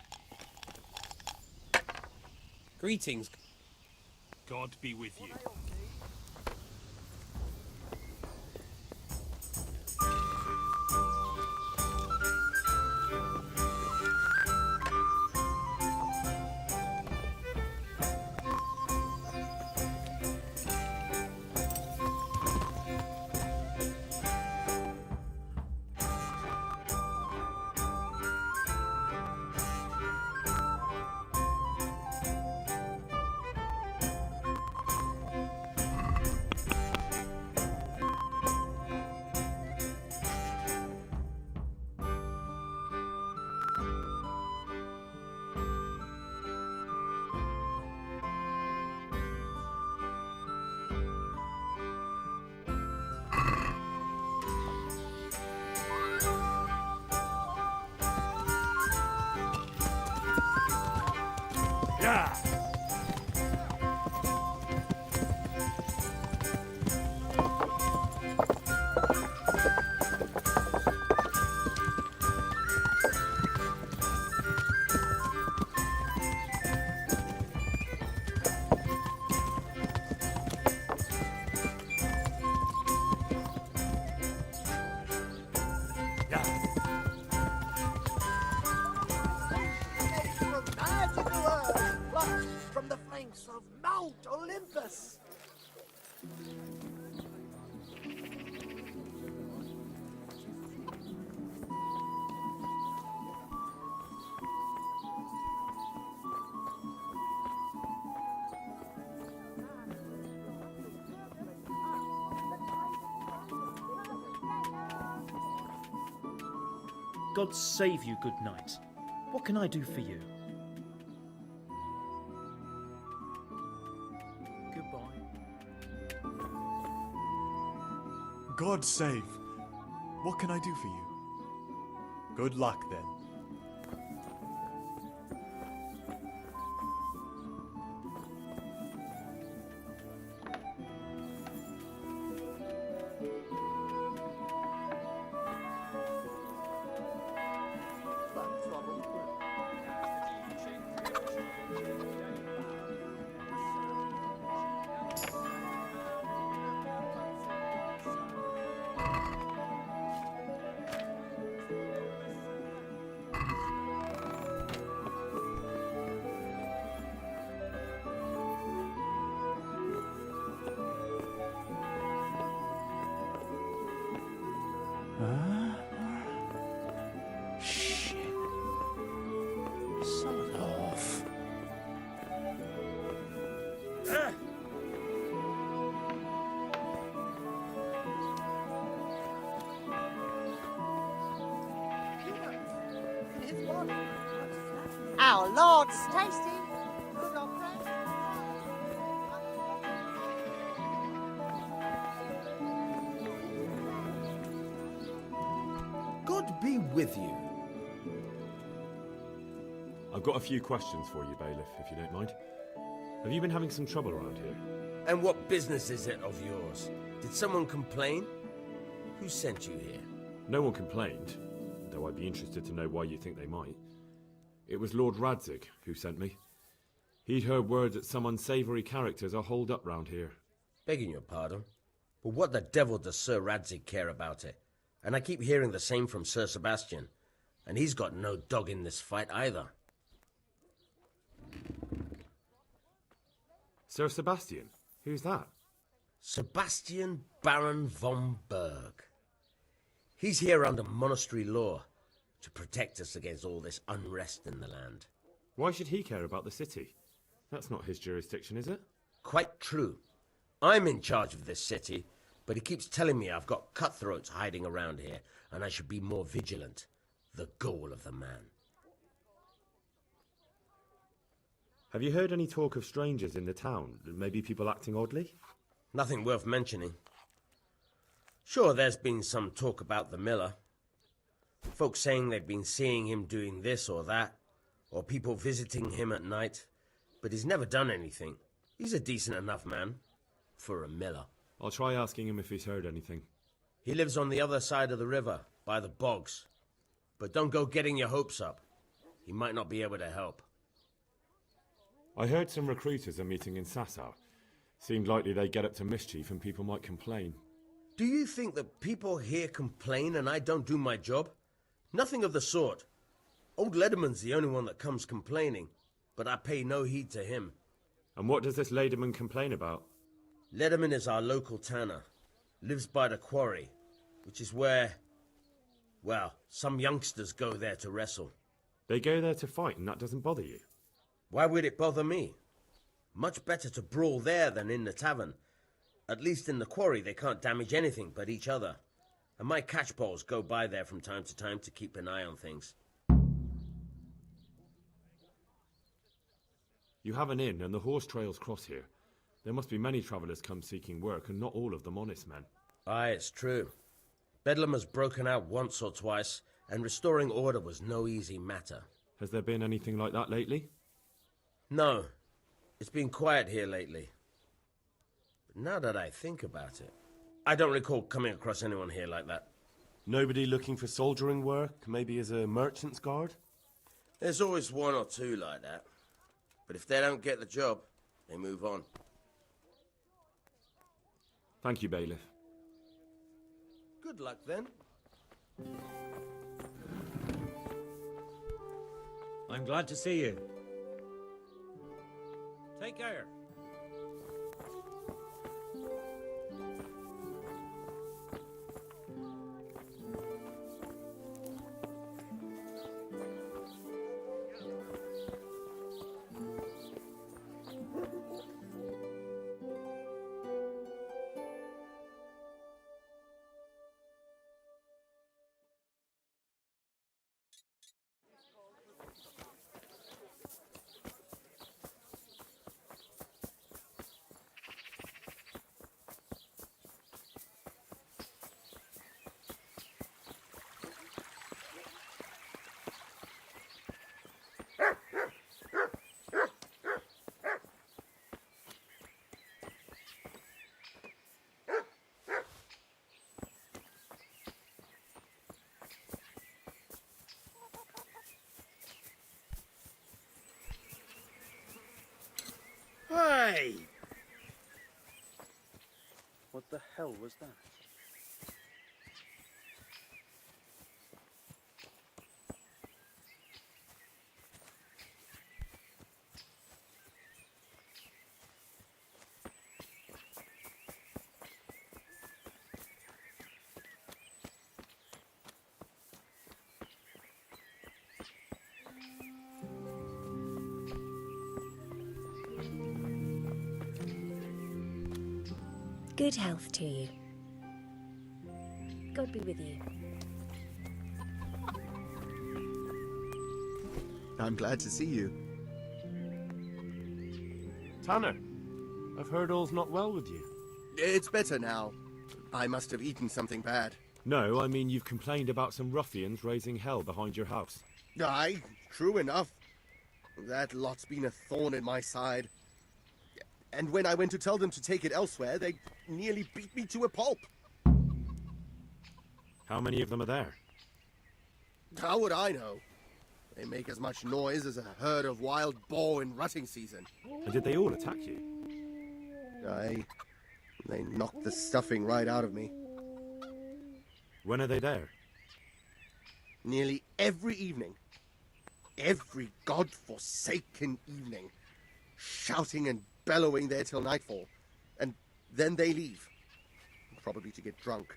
T: Greetings.
I: God be with you.
Q: From the flanks of Mount Olympus.
T: God save you, good knight. What can I do for you?
E: Goodbye.
U: God save. What can I do for you? Good luck, then.
Q: Our Lord's tasty. Good old friend.
A: God be with you.
C: I've got a few questions for you, Bailiff, if you don't mind. Have you been having some trouble around here?
A: And what business is it of yours? Did someone complain? Who sent you here?
C: No one complained, though I'd be interested to know why you think they might. It was Lord Radzig who sent me. He'd heard word that some unsavoury characters are holed up round here.
A: Begging your pardon, but what the devil does Sir Radzig care about it? And I keep hearing the same from Sir Sebastian, and he's got no dog in this fight either.
C: Sir Sebastian? Who's that?
A: Sebastian Baron von Berg. He's here under monastery law to protect us against all this unrest in the land.
C: Why should he care about the city? That's not his jurisdiction, is it?
A: Quite true. I'm in charge of this city, but he keeps telling me I've got cutthroats hiding around here, and I should be more vigilant. The goal of the man.
C: Have you heard any talk of strangers in the town? Maybe people acting oddly?
A: Nothing worth mentioning. Sure, there's been some talk about the miller. Folks saying they've been seeing him doing this or that, or people visiting him at night, but he's never done anything. He's a decent enough man for a miller.
C: I'll try asking him if he's heard anything.
A: He lives on the other side of the river, by the bogs. But don't go getting your hopes up. He might not be able to help.
C: I heard some recruiters are meeting in Sasau. Seemed likely they'd get up to mischief and people might complain.
A: Do you think that people here complain and I don't do my job? Nothing of the sort. Old Lederman's the only one that comes complaining, but I pay no heed to him.
C: And what does this Lederman complain about?
A: Lederman is our local tanner. Lives by the quarry, which is where, well, some youngsters go there to wrestle.
C: They go there to fight and that doesn't bother you?
A: Why would it bother me? Much better to brawl there than in the tavern. At least in the quarry they can't damage anything but each other. And my catchballs go by there from time to time to keep an eye on things.
C: You have an inn and the horse trails cross here. There must be many travellers come seeking work and not all of them honest men.
A: Aye, it's true. Bedlam has broken out once or twice and restoring order was no easy matter.
C: Has there been anything like that lately?
A: No. It's been quiet here lately. But now that I think about it, I don't recall coming across anyone here like that.
V: Nobody looking for soldiering work, maybe as a merchant's guard?
A: There's always one or two like that. But if they don't get the job, they move on.
C: Thank you, Bailiff.
A: Good luck then.
W: I'm glad to see you. Take care.
A: Hey!
V: What the hell was that?
G: Good health to you. God be with you.
U: I'm glad to see you.
V: Tanner, I've heard all's not well with you.
K: It's better now. I must have eaten something bad.
C: No, I mean you've complained about some ruffians raising hell behind your house.
K: Aye, true enough. That lot's been a thorn in my side. And when I went to tell them to take it elsewhere, they nearly beat me to a pulp.
C: How many of them are there?
K: How would I know? They make as much noise as a herd of wild boar in rutting season.
C: And did they all attack you?
K: Aye. They knocked the stuffing right out of me.
C: When are they there?
K: Nearly every evening. Every god-forsaken evening. Shouting and bellowing there till nightfall. And then they leave. Probably to get drunk.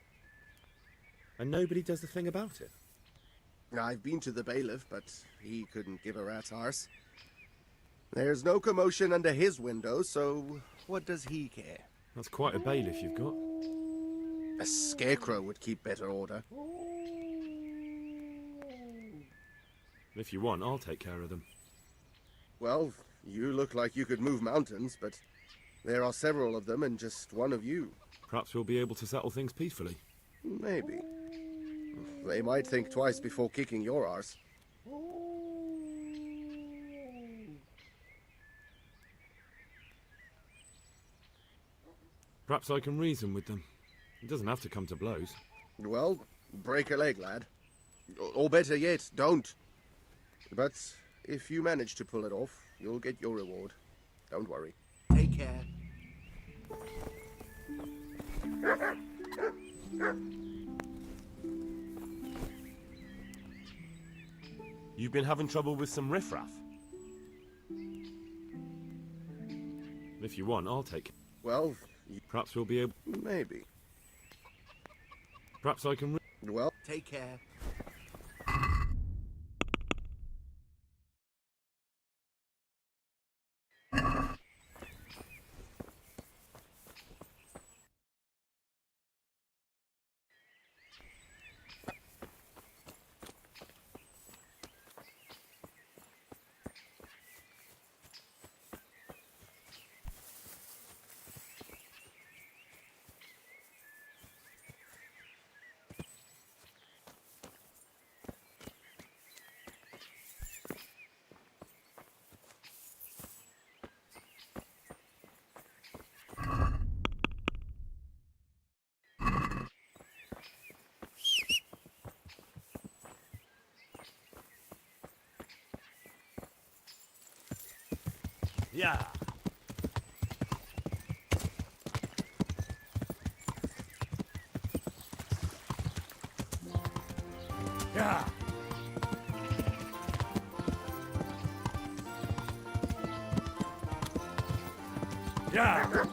C: And nobody does a thing about it?
K: I've been to the bailiff, but he couldn't give a rat's arse. There's no commotion under his window, so what does he care?
C: That's quite a bailiff you've got.
K: A scarecrow would keep better order.
C: If you want, I'll take care of them.
K: Well, you look like you could move mountains, but there are several of them and just one of you.
C: Perhaps we'll be able to settle things peacefully.
K: Maybe. They might think twice before kicking your arse.
C: Perhaps I can reason with them. It doesn't have to come to blows.
K: Well, break a leg, lad. Or better yet, don't. But if you manage to pull it off, you'll get your reward. Don't worry. Take care.
V: You've been having trouble with some riffraff?
C: If you want, I'll take it.
K: Well,
C: perhaps we'll be able...
K: Maybe.
C: Perhaps I can...
K: Well, take care.
V: Yeah. Yeah. Yeah.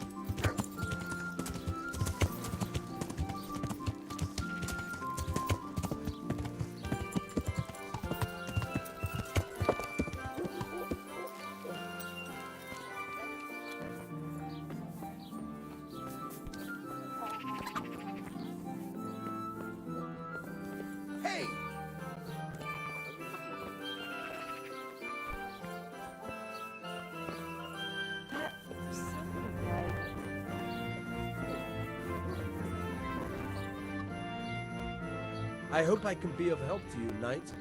A: I hope I can be of help to you, knight.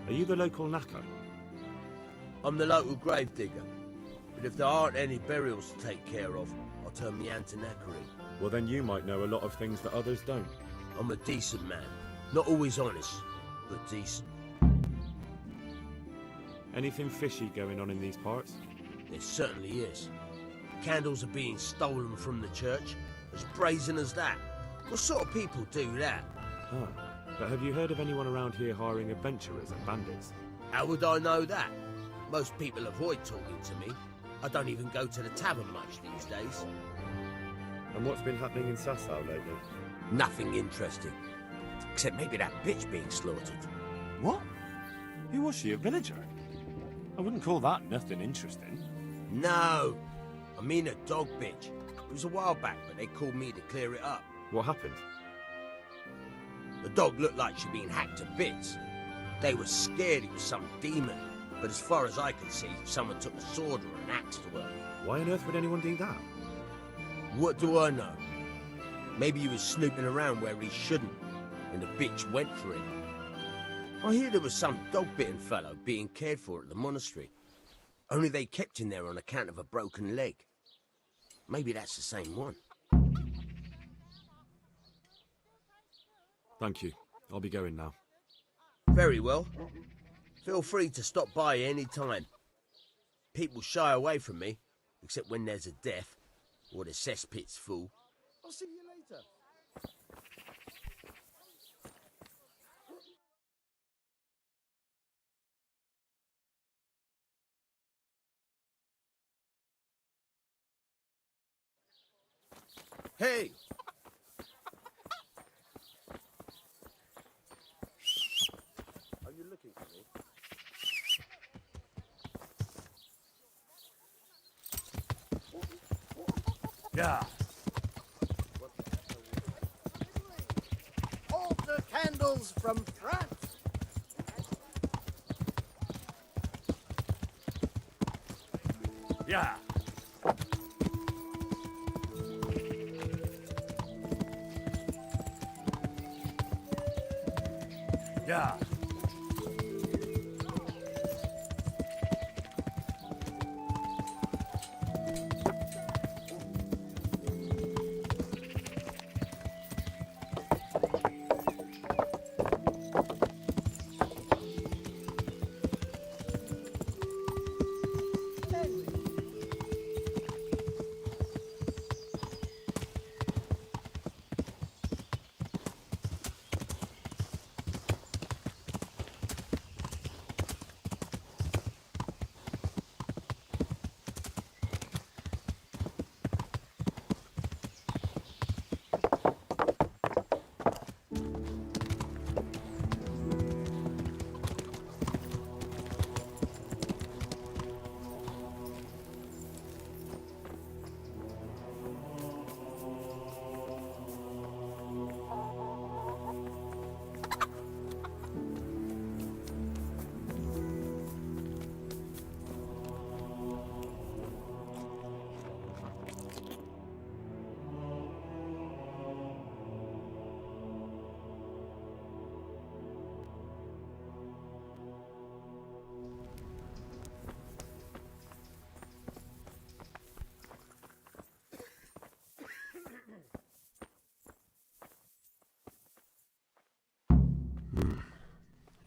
C: Are you the local knacker?
A: I'm the local gravedigger. But if there aren't any burials to take care of, I'll turn me hand to knackery.
C: Well, then you might know a lot of things that others don't.
A: I'm a decent man. Not always honest, but decent.
C: Anything fishy going on in these parts?
A: There certainly is. Candles are being stolen from the church. As brazen as that. What sort of people do that?
C: Ah, but have you heard of anyone around here hiring adventurers and bandits?
A: How would I know that? Most people avoid talking to me. I don't even go to the tavern much these days.
C: And what's been happening in Sasau lately?
A: Nothing interesting. Except maybe that bitch being slaughtered.
V: What? Who was she, a villager? I wouldn't call that nothing interesting.
A: No, I mean a dog bitch. It was a while back, but they called me to clear it up.
C: What happened?
A: The dog looked like she'd been hacked to bits. They were scared it was some demon, but as far as I could see, someone took a sword or an axe to her.
C: Why on earth would anyone do that?
A: What do I know? Maybe he was snooping around where he shouldn't, and the bitch went for him. I hear there was some dog-bitten fellow being cared for at the monastery. Only they kept him there on account of a broken leg. Maybe that's the same one.
C: Thank you. I'll be going now.
A: Very well. Feel free to stop by any time. People shy away from me, except when there's a death, or the cesspit's full.
K: I'll see you later.
A: Hey! Are you looking for me?
K: Yeah. Altar candles from France.
C: Yeah.
K: Yeah.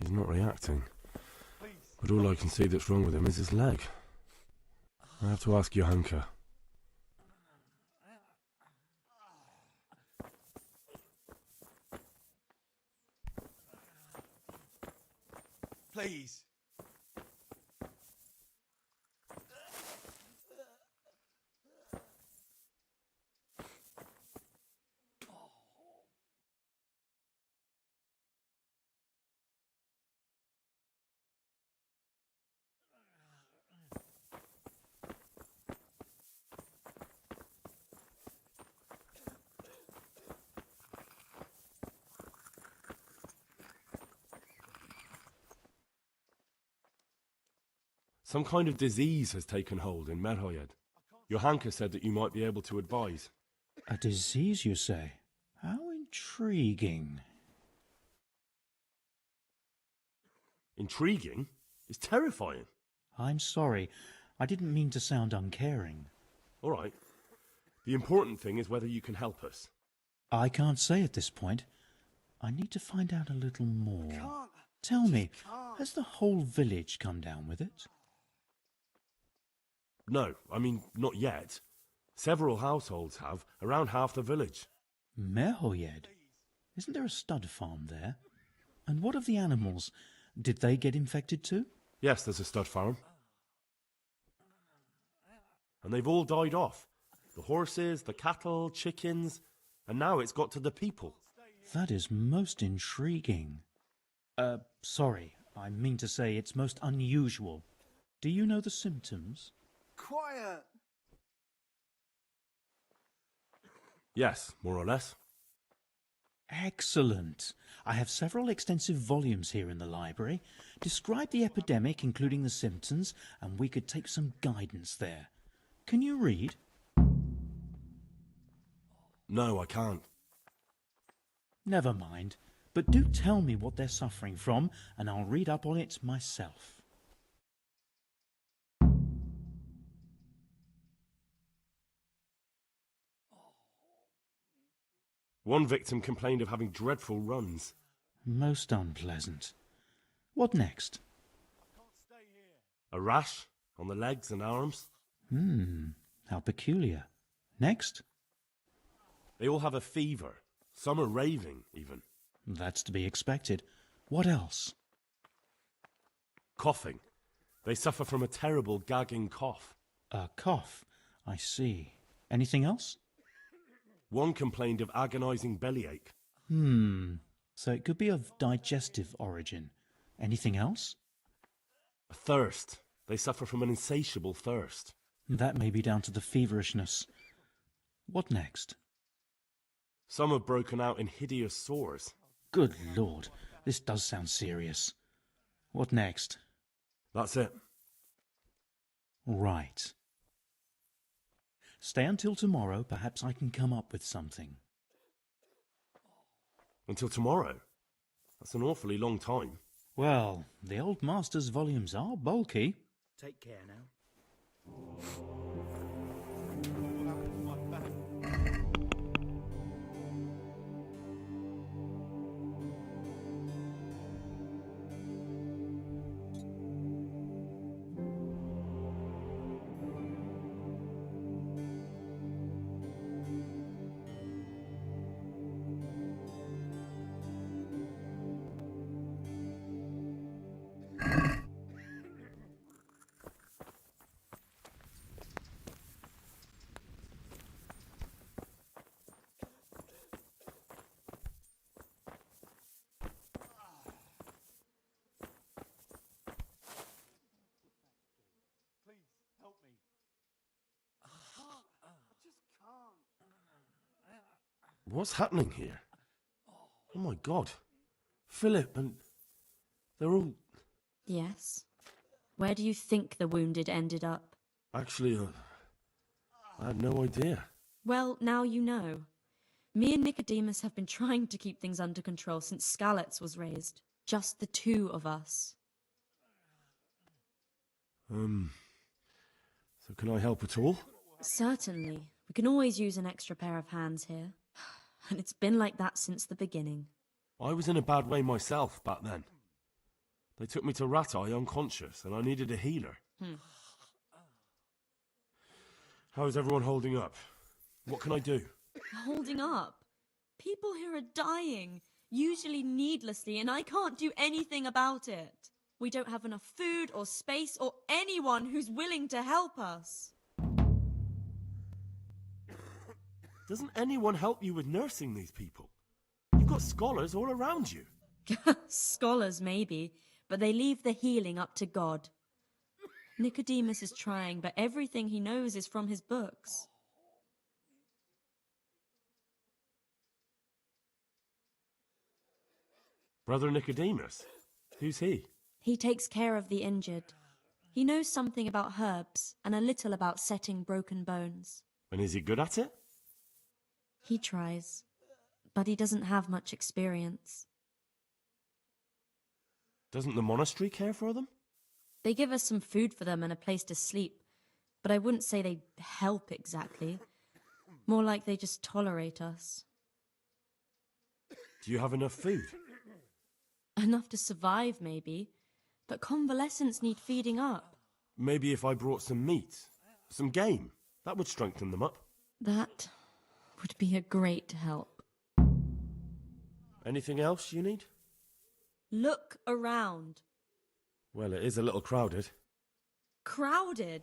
C: He's not reacting. But all I can see that's wrong with him is his leg. I have to ask Johanka.
U: Please.
C: Some kind of disease has taken hold in Merhoyed. Johanka said that you might be able to advise.
T: A disease, you say? How intriguing.
C: Intriguing? It's terrifying.
T: I'm sorry. I didn't mean to sound uncaring.
C: All right. The important thing is whether you can help us.
T: I can't say at this point. I need to find out a little more. Tell me, has the whole village come down with it?
C: No, I mean, not yet. Several households have, around half the village.
T: Merhoyed? Isn't there a stud farm there? And what of the animals? Did they get infected too?
C: Yes, there's a stud farm. And they've all died off. The horses, the cattle, chickens, and now it's got to the people.
T: That is most intriguing. Sorry, I mean to say it's most unusual. Do you know the symptoms?
P: Quiet!
V: Yes, more or less.
T: Excellent. I have several extensive volumes here in the library. Describe the epidemic, including the symptoms, and we could take some guidance there. Can you read?
V: No, I can't.
T: Never mind. But do tell me what they're suffering from, and I'll read up on it myself.
V: One victim complained of having dreadful runs.
T: Most unpleasant. What next?
V: A rash on the legs and arms.
T: How peculiar. Next?
V: They all have a fever. Some are raving, even.
T: That's to be expected. What else?
V: Coughing. They suffer from a terrible gagging cough.
T: A cough. I see. Anything else?
V: One complained of agonizing bellyache.
T: So it could be of digestive origin. Anything else?
V: A thirst. They suffer from an insatiable thirst.
T: That may be down to the feverishness. What next?
V: Some have broken out in hideous sores.
T: Good Lord, this does sound serious. What next?
V: That's it.
T: Right. Stay until tomorrow. Perhaps I can come up with something.
V: Until tomorrow? That's an awfully long time.
T: Well, the old master's volumes are bulky.
L: Take care now.
V: What's happening here? Oh my God. Philip and... they're all...
G: Yes? Where do you think the wounded ended up?
V: Actually, I had no idea.
G: Well, now you know. Me and Nicodemus have been trying to keep things under control since Skalitz was raised. Just the two of us.
V: So can I help at all?
G: Certainly. We can always use an extra pair of hands here. And it's been like that since the beginning.
V: I was in a bad way myself back then. They took me to Ratai unconscious, and I needed a healer. How is everyone holding up? What can I do?
G: Holding up? People here are dying, usually needlessly, and I can't do anything about it. We don't have enough food or space or anyone who's willing to help us.
V: Doesn't anyone help you with nursing these people? You've got scholars all around you.
G: Scholars, maybe, but they leave the healing up to God. Nicodemus is trying, but everything he knows is from his books.
V: Brother Nicodemus? Who's he?
G: He takes care of the injured. He knows something about herbs and a little about setting broken bones.
V: And is he good at it?
G: He tries, but he doesn't have much experience.
V: Doesn't the monastery care for them?
G: They give us some food for them and a place to sleep, but I wouldn't say they help exactly. More like they just tolerate us.
V: Do you have enough food?
G: Enough to survive, maybe, but convalescents need feeding up.
V: Maybe if I brought some meat, some game, that would strengthen them up.
G: That would be a great help.
V: Anything else you need?
G: Look around.
V: Well, it is a little crowded.
G: Crowded?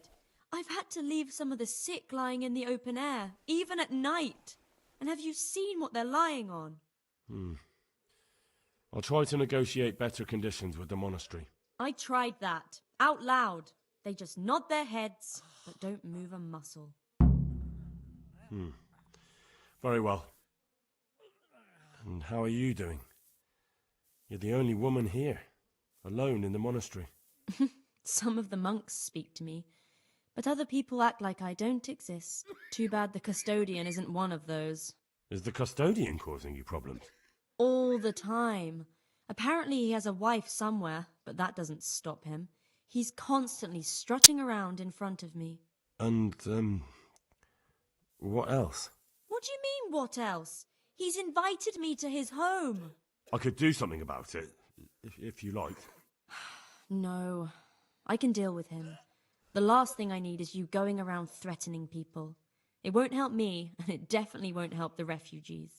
G: I've had to leave some of the sick lying in the open air, even at night. And have you seen what they're lying on?
V: I'll try to negotiate better conditions with the monastery.
G: I tried that, out loud. They just nod their heads, but don't move a muscle.
V: Very well. And how are you doing? You're the only woman here, alone in the monastery.
G: Some of the monks speak to me, but other people act like I don't exist. Too bad the custodian isn't one of those.
V: Is the custodian causing you problems?
G: All the time. Apparently he has a wife somewhere, but that doesn't stop him. He's constantly strutting around in front of me.
V: And, what else?
G: What do you mean, what else? He's invited me to his home.
V: I could do something about it, if you like.
G: No, I can deal with him. The last thing I need is you going around threatening people. It won't help me, and it definitely won't help the refugees.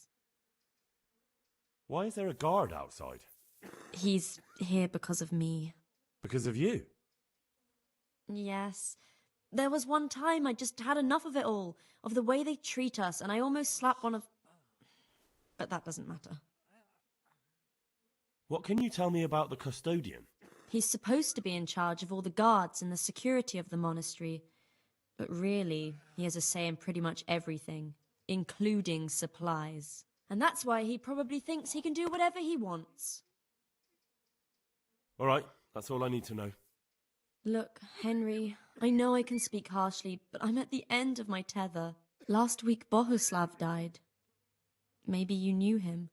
V: Why is there a guard outside?
G: He's here because of me.
V: Because of you?
G: Yes. There was one time I just had enough of it all, of the way they treat us, and I almost slapped one of... But that doesn't matter.
V: What can you tell me about the custodian?
G: He's supposed to be in charge of all the guards and the security of the monastery. But really, he has a say in pretty much everything, including supplies. And that's why he probably thinks he can do whatever he wants.
V: All right, that's all I need to know.
G: Look, Henry, I know I can speak harshly, but I'm at the end of my tether. Last week, Bohuslav died. Maybe you knew him.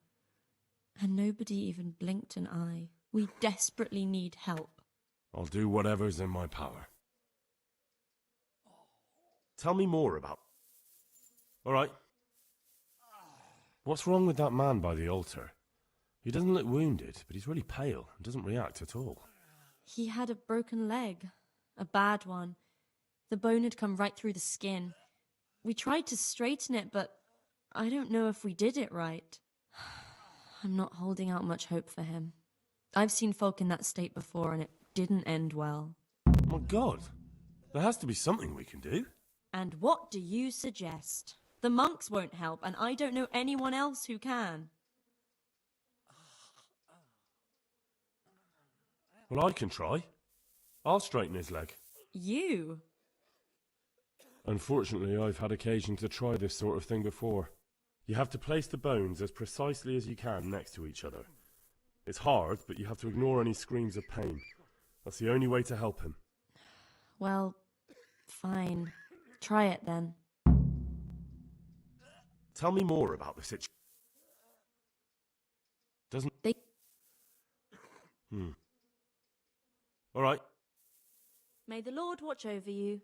G: And nobody even blinked an eye. We desperately need help.
V: I'll do whatever's in my power. Tell me more about... All right. What's wrong with that man by the altar? He doesn't look wounded, but he's really pale and doesn't react at all.
G: He had a broken leg. A bad one. The bone had come right through the skin. We tried to straighten it, but I don't know if we did it right. I'm not holding out much hope for him. I've seen folk in that state before, and it didn't end well.
V: My God, there has to be something we can do.
G: And what do you suggest? The monks won't help, and I don't know anyone else who can.
V: Well, I can try. I'll straighten his leg.
G: You?
V: Unfortunately, I've had occasion to try this sort of thing before. You have to place the bones as precisely as you can next to each other. It's hard, but you have to ignore any screams of pain. That's the only way to help him.
G: Well, fine. Try it then.
V: Tell me more about the situation. Doesn't...
G: They...
V: All right.
G: May the Lord watch over you.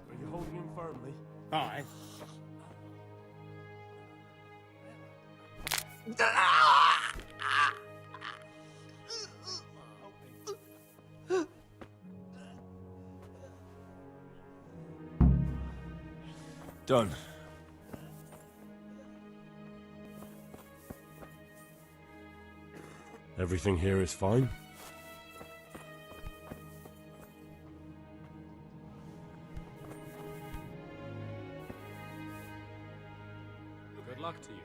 V: Are you holding him firmly?
I: Aye.
V: Done. Everything here is fine?
I: Good luck to you.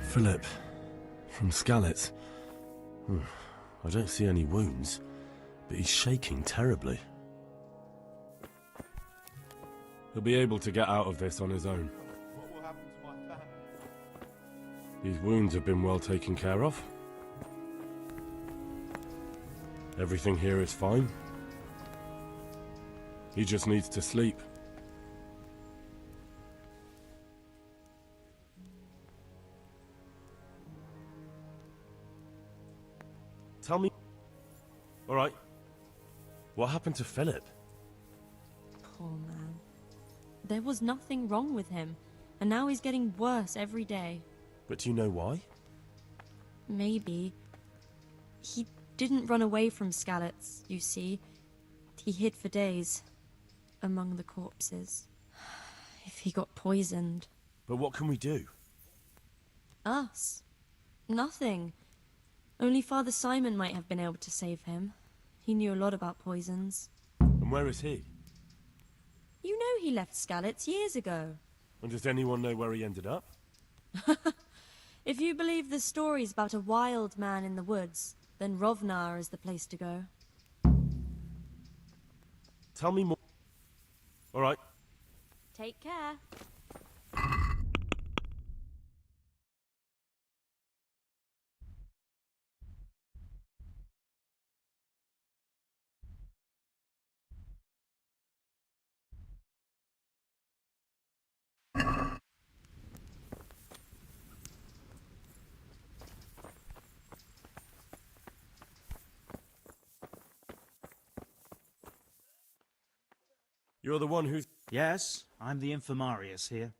V: Philip, from Skalitz. I don't see any wounds, but he's shaking terribly. He'll be able to get out of this on his own.
R: What will happen to my family?
V: These wounds have been well taken care of. Everything here is fine. He just needs to sleep. Tell me... All right. What happened to Philip?
G: Poor man. There was nothing wrong with him, and now he's getting worse every day.
V: But do you know why?
G: Maybe. He didn't run away from Skalitz, you see. He hid for days, among the corpses. If he got poisoned...
V: But what can we do?
G: Us? Nothing. Only Father Simon might have been able to save him. He knew a lot about poisons.
V: And where is he?
G: You know he left Skalitz years ago.
V: And does anyone know where he ended up?
G: If you believe the stories about a wild man in the woods, then Rovnar is the place to go.
V: Tell me more. All right.
G: Take care.
V: You're the one who's...
T: Yes, I'm the infirmarius here.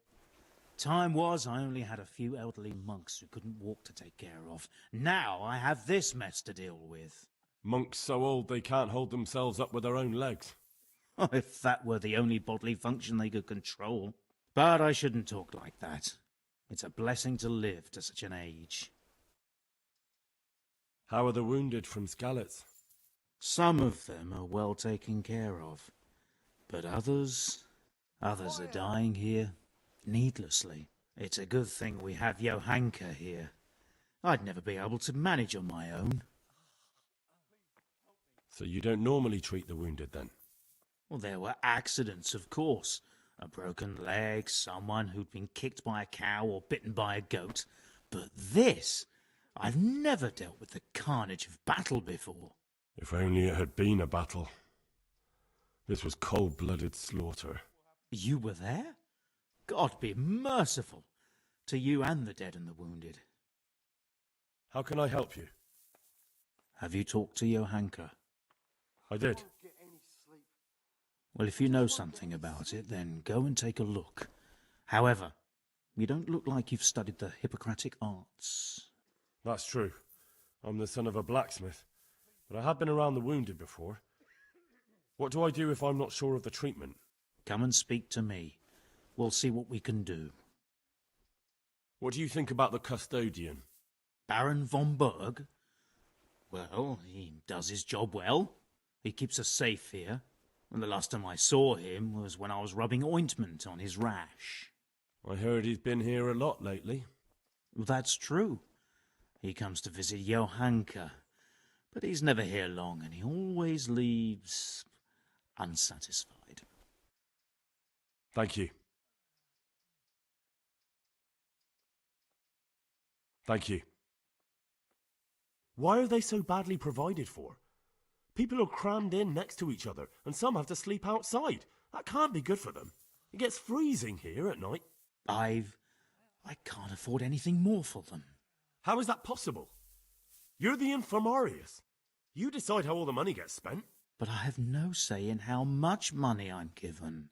T: Time was I only had a few elderly monks who couldn't walk to take care of. Now I have this mess to deal with.
V: Monks so old they can't hold themselves up with their own legs.
T: If that were the only bodily function they could control. But I shouldn't talk like that. It's a blessing to live to such an age.
V: How are the wounded from Skalitz?
T: Some of them are well taken care of. But others are dying here, needlessly. It's a good thing we have Johanka here. I'd never be able to manage on my own.
V: So you don't normally treat the wounded, then?
T: Well, there were accidents, of course. A broken leg, someone who'd been kicked by a cow or bitten by a goat. But this... I've never dealt with the carnage of battle before.
V: If only it had been a battle. This was cold-blooded slaughter.
T: You were there? God be merciful to you and the dead and the wounded.
V: How can I help you?
T: Have you talked to Johanka?
V: I did.
T: Well, if you know something about it, then go and take a look. However, you don't look like you've studied the Hippocratic arts.
V: That's true. I'm the son of a blacksmith, but I have been around the wounded before. What do I do if I'm not sure of the treatment?
T: Come and speak to me. We'll see what we can do.
V: What do you think about the custodian?
T: Baron von Berg? Well, he does his job well. He keeps us safe here. And the last time I saw him was when I was rubbing ointment on his rash.
V: I heard he's been here a lot lately.
T: That's true. He comes to visit Johanka, but he's never here long, and he always leaves unsatisfied.
V: Thank you. Thank you. Why are they so badly provided for? People are crammed in next to each other, and some have to sleep outside. That can't be good for them. It gets freezing here at night.
T: I can't afford anything more for them.
V: How is that possible? You're the infirmarius. You decide how all the money gets spent.
T: But I have no say in how much money I'm given.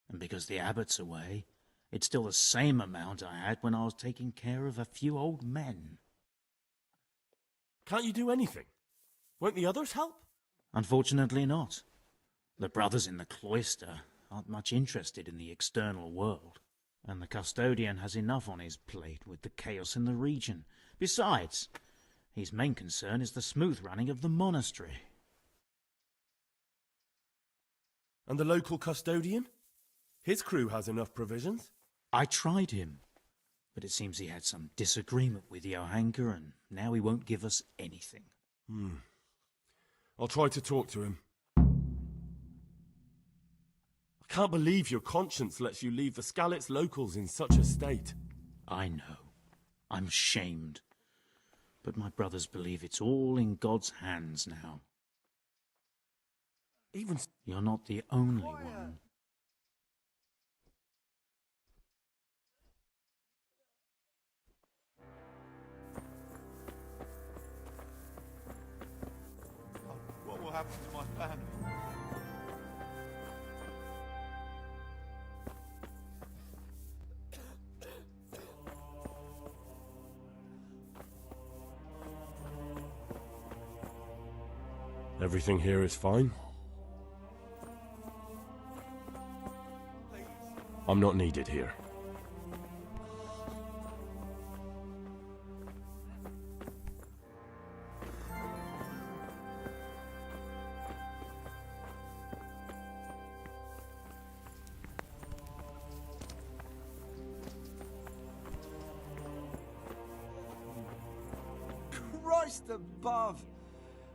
T: And because the abbot's away, it's still the same amount I had when I was taking care of a few old men.
V: Can't you do anything? Won't the others help?
T: Unfortunately not. The brothers in the cloister aren't much interested in the external world, and the custodian has enough on his plate with the chaos in the region. Besides, his main concern is the smooth running of the monastery.
V: And the local custodian? His crew has enough provisions.
T: I tried him, but it seems he had some disagreement with Johanka, and now he won't give us anything.
V: I'll try to talk to him. I can't believe your conscience lets you leave the Skalitz locals in such a state.
T: I know. I'm ashamed. But my brothers believe it's all in God's hands now. You're not the only one.
U: What will happen to my family?
V: Everything here is fine. I'm not needed here.
H: best above.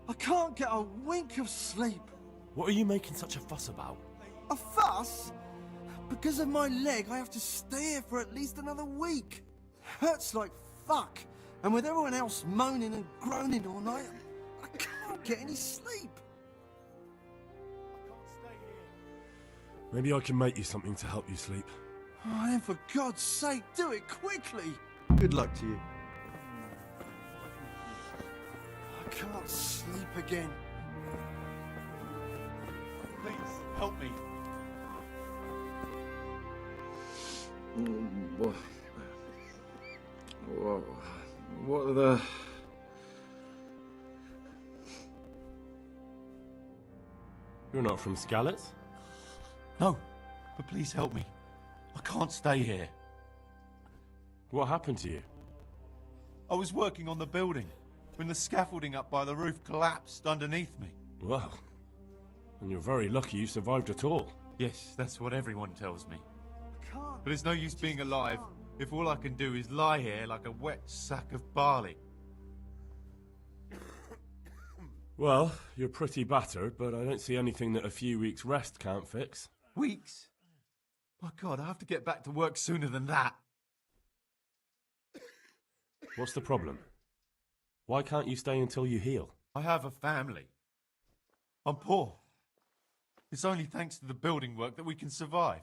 H: I can't get a wink of sleep.
V: What are you making such a fuss about?
H: A fuss? Because of my leg, I have to stay here for at least another week. Hurts like fuck. And with everyone else moaning and groaning all night, I can't get any sleep.
V: Maybe I can make you something to help you sleep.
H: Oh, then for God's sake, do it quickly.
R: Good luck to you.
H: I can't sleep again.
U: Please, help me.
C: What are the...
V: You're not from Skalitz?
U: No, but please help me. I can't stay here.
V: What happened to you?
U: I was working on the building when the scaffolding up by the roof collapsed underneath me.
V: Well, and you're very lucky you survived at all.
U: Yes, that's what everyone tells me. But it's no use being alive if all I can do is lie here like a wet sack of barley.
V: Well, you're pretty battered, but I don't see anything that a few weeks' rest can't fix.
U: Weeks? My God, I have to get back to work sooner than that.
V: What's the problem? Why can't you stay until you heal?
U: I have a family. I'm poor. It's only thanks to the building work that we can survive.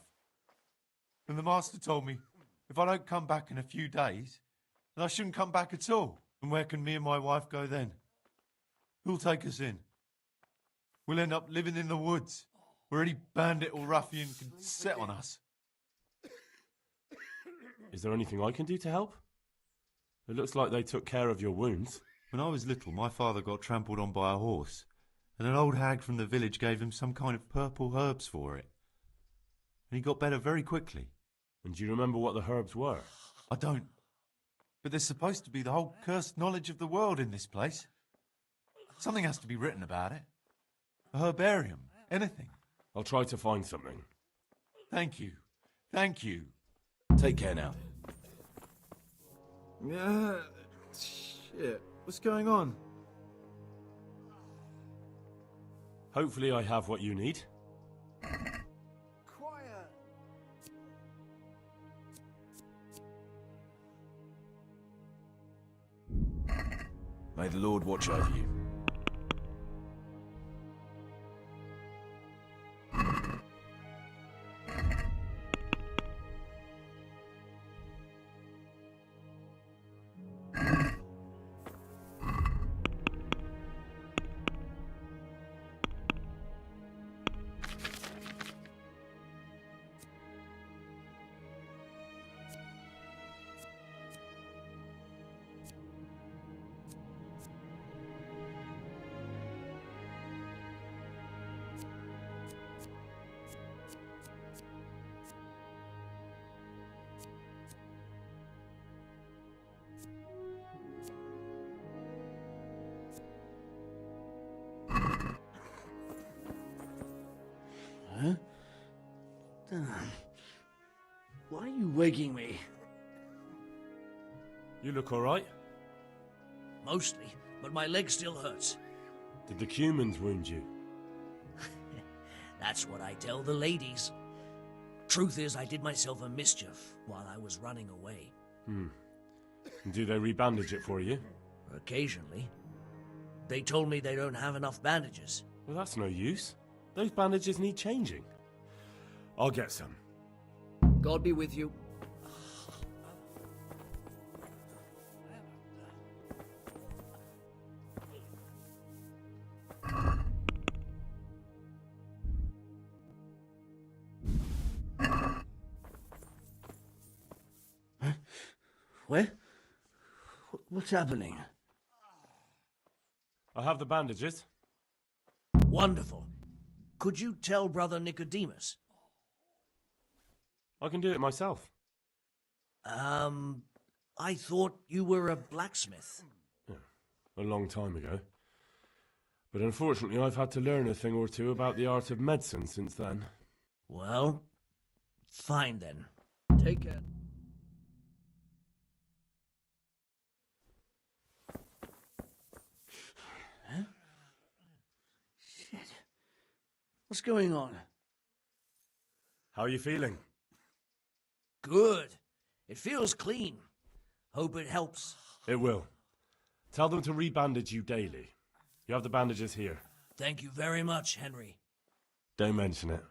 U: And the master told me, if I don't come back in a few days, then I shouldn't come back at all. And where can me and my wife go then? Who'll take us in? We'll end up living in the woods, where any bandit or ruffian can set on us.
V: Is there anything I can do to help? It looks like they took care of your wounds.
U: When I was little, my father got trampled on by a horse, and an old hag from the village gave him some kind of purple herbs for it. And he got better very quickly.
V: And do you remember what the herbs were?
U: I don't. But there's supposed to be the whole cursed knowledge of the world in this place. Something has to be written about it. A herbarium. Anything.
V: I'll try to find something.
U: Thank you. Thank you.
V: Take care now.
H: Yeah, shit. What's going on?
V: Hopefully I have what you need.
H: Quiet.
M: May the Lord watch over you.
L: Huh? Why are you waking me?
V: You look all right?
L: Mostly, but my leg still hurts.
V: Did the humans wound you?
L: That's what I tell the ladies. Truth is, I did myself a mischief while I was running away.
V: And do they rebandage it for you?
L: Occasionally. They told me they don't have enough bandages.
V: Well, that's no use. Those bandages need changing. I'll get some.
L: God be with you. Where? What's happening?
V: I have the bandages.
L: Wonderful. Could you tell Brother Nicodemus?
V: I can do it myself.
L: I thought you were a blacksmith.
V: Yeah, a long time ago. But unfortunately, I've had to learn a thing or two about the art of medicine since then.
L: Well, fine then. Take care. What's going on?
V: How are you feeling?
L: Good. It feels clean. Hope it helps.
V: It will. Tell them to rebandage you daily. You have the bandages here.
L: Thank you very much, Henry.
V: Don't mention it.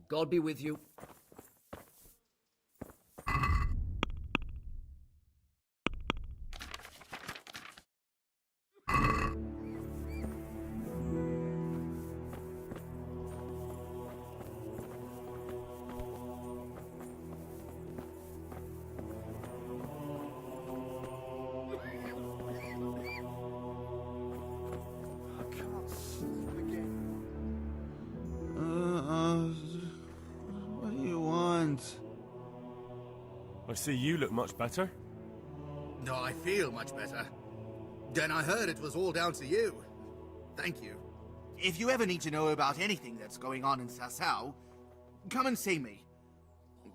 L: God be with you.
P: What do you want?
V: I see you look much better.
P: No, I feel much better. Then I heard it was all down to you. Thank you. If you ever need to know about anything that's going on in Sasau, come and see me.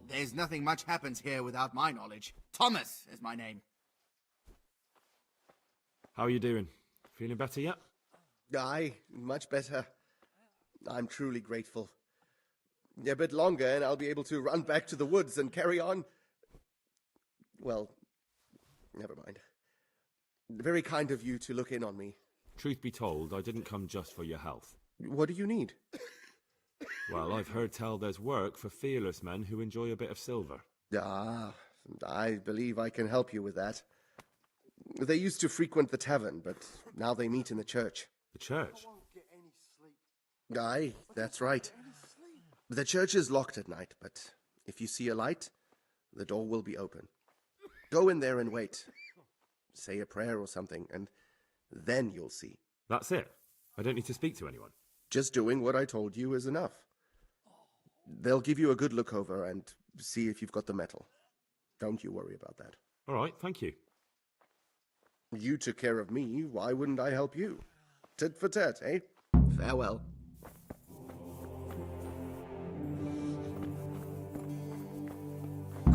P: There's nothing much happens here without my knowledge. Thomas is my name.
C: How are you doing? Feeling better yet?
K: Aye, much better. I'm truly grateful. A bit longer and I'll be able to run back to the woods and carry on. Well, never mind. Very kind of you to look in on me.
C: Truth be told, I didn't come just for your health.
K: What do you need?
C: Well, I've heard tell there's work for fearless men who enjoy a bit of silver.
K: Ah, I believe I can help you with that. They used to frequent the tavern, but now they meet in the church.
C: The church?
K: Aye, that's right. The church is locked at night, but if you see a light, the door will be open. Go in there and wait. Say a prayer or something, and then you'll see.
C: That's it? I don't need to speak to anyone?
K: Just doing what I told you is enough. They'll give you a good look over and see if you've got the metal. Don't you worry about that.
C: All right, thank you.
K: You took care of me, why wouldn't I help you? Tit for tat, eh? Farewell.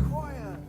H: Quiet!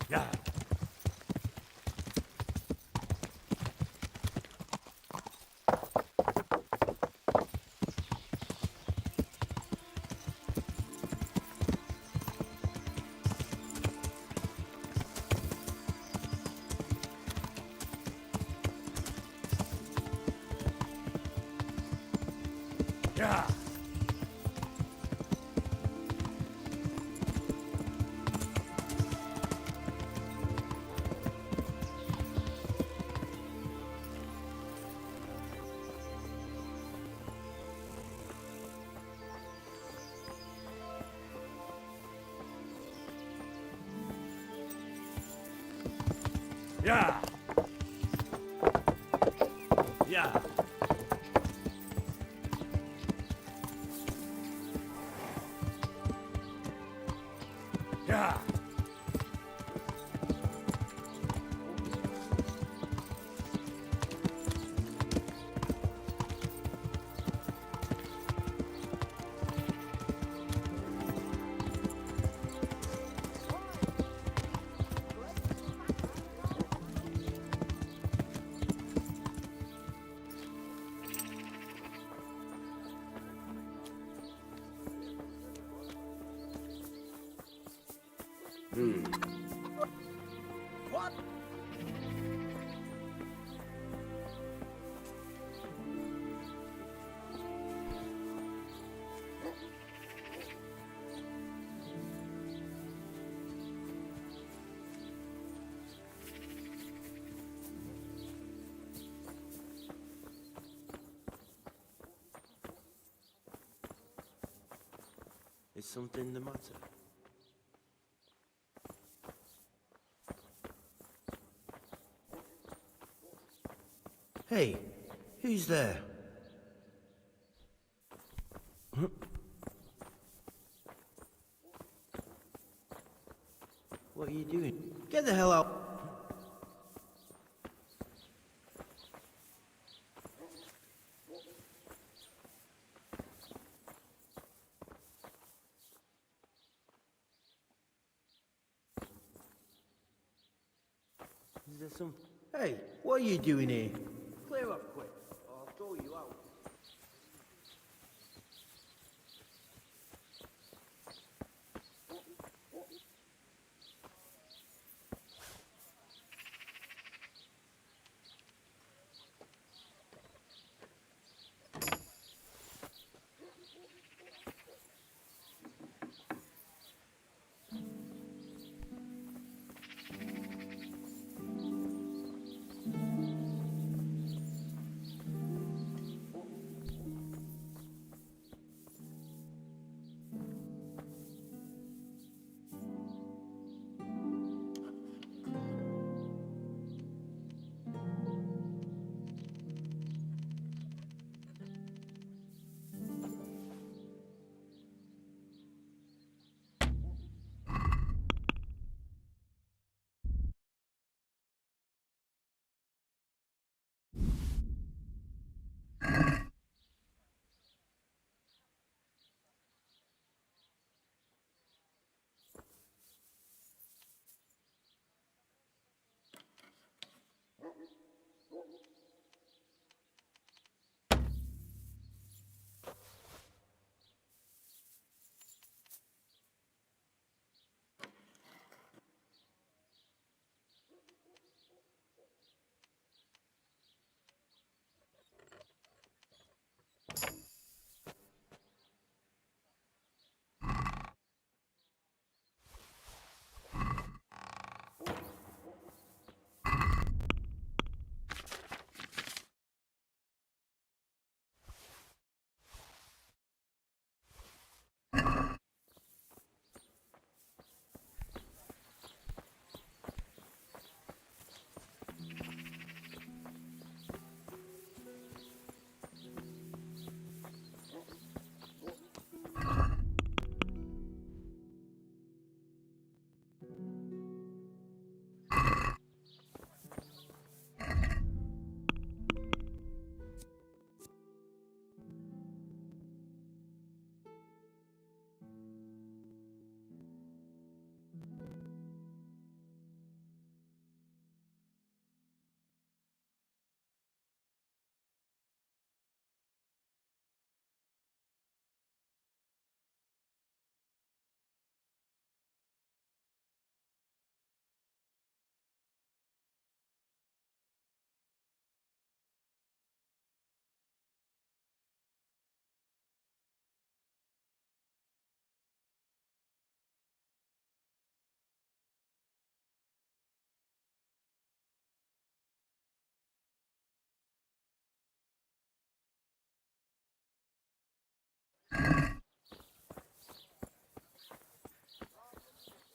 V: Yeah. Yeah. Yeah. Yeah. Yeah.
H: What?
D: Is something the matter?
H: Hey, who's there? What are you doing? Get the hell out!
D: Is there some...
H: Hey, what are you doing here? Clear up quick, or I'll throw you out.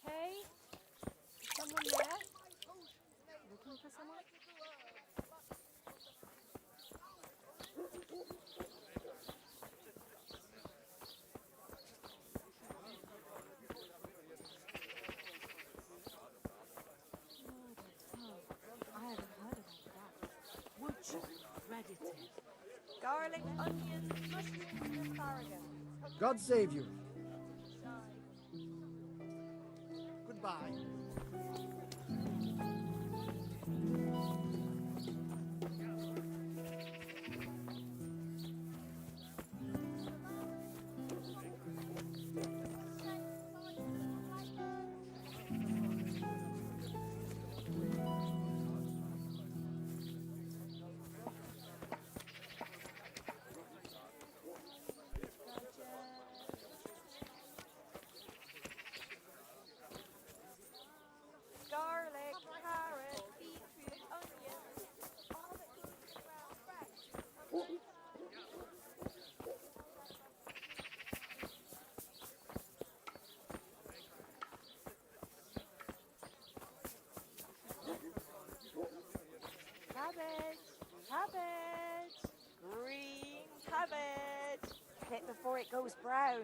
J: Hey, someone there? Looking for someone? I haven't heard about that. Would you? Ready? Garlic, onions, mushrooms, and asparagus.
H: God save you. Goodbye.
J: it goes brown.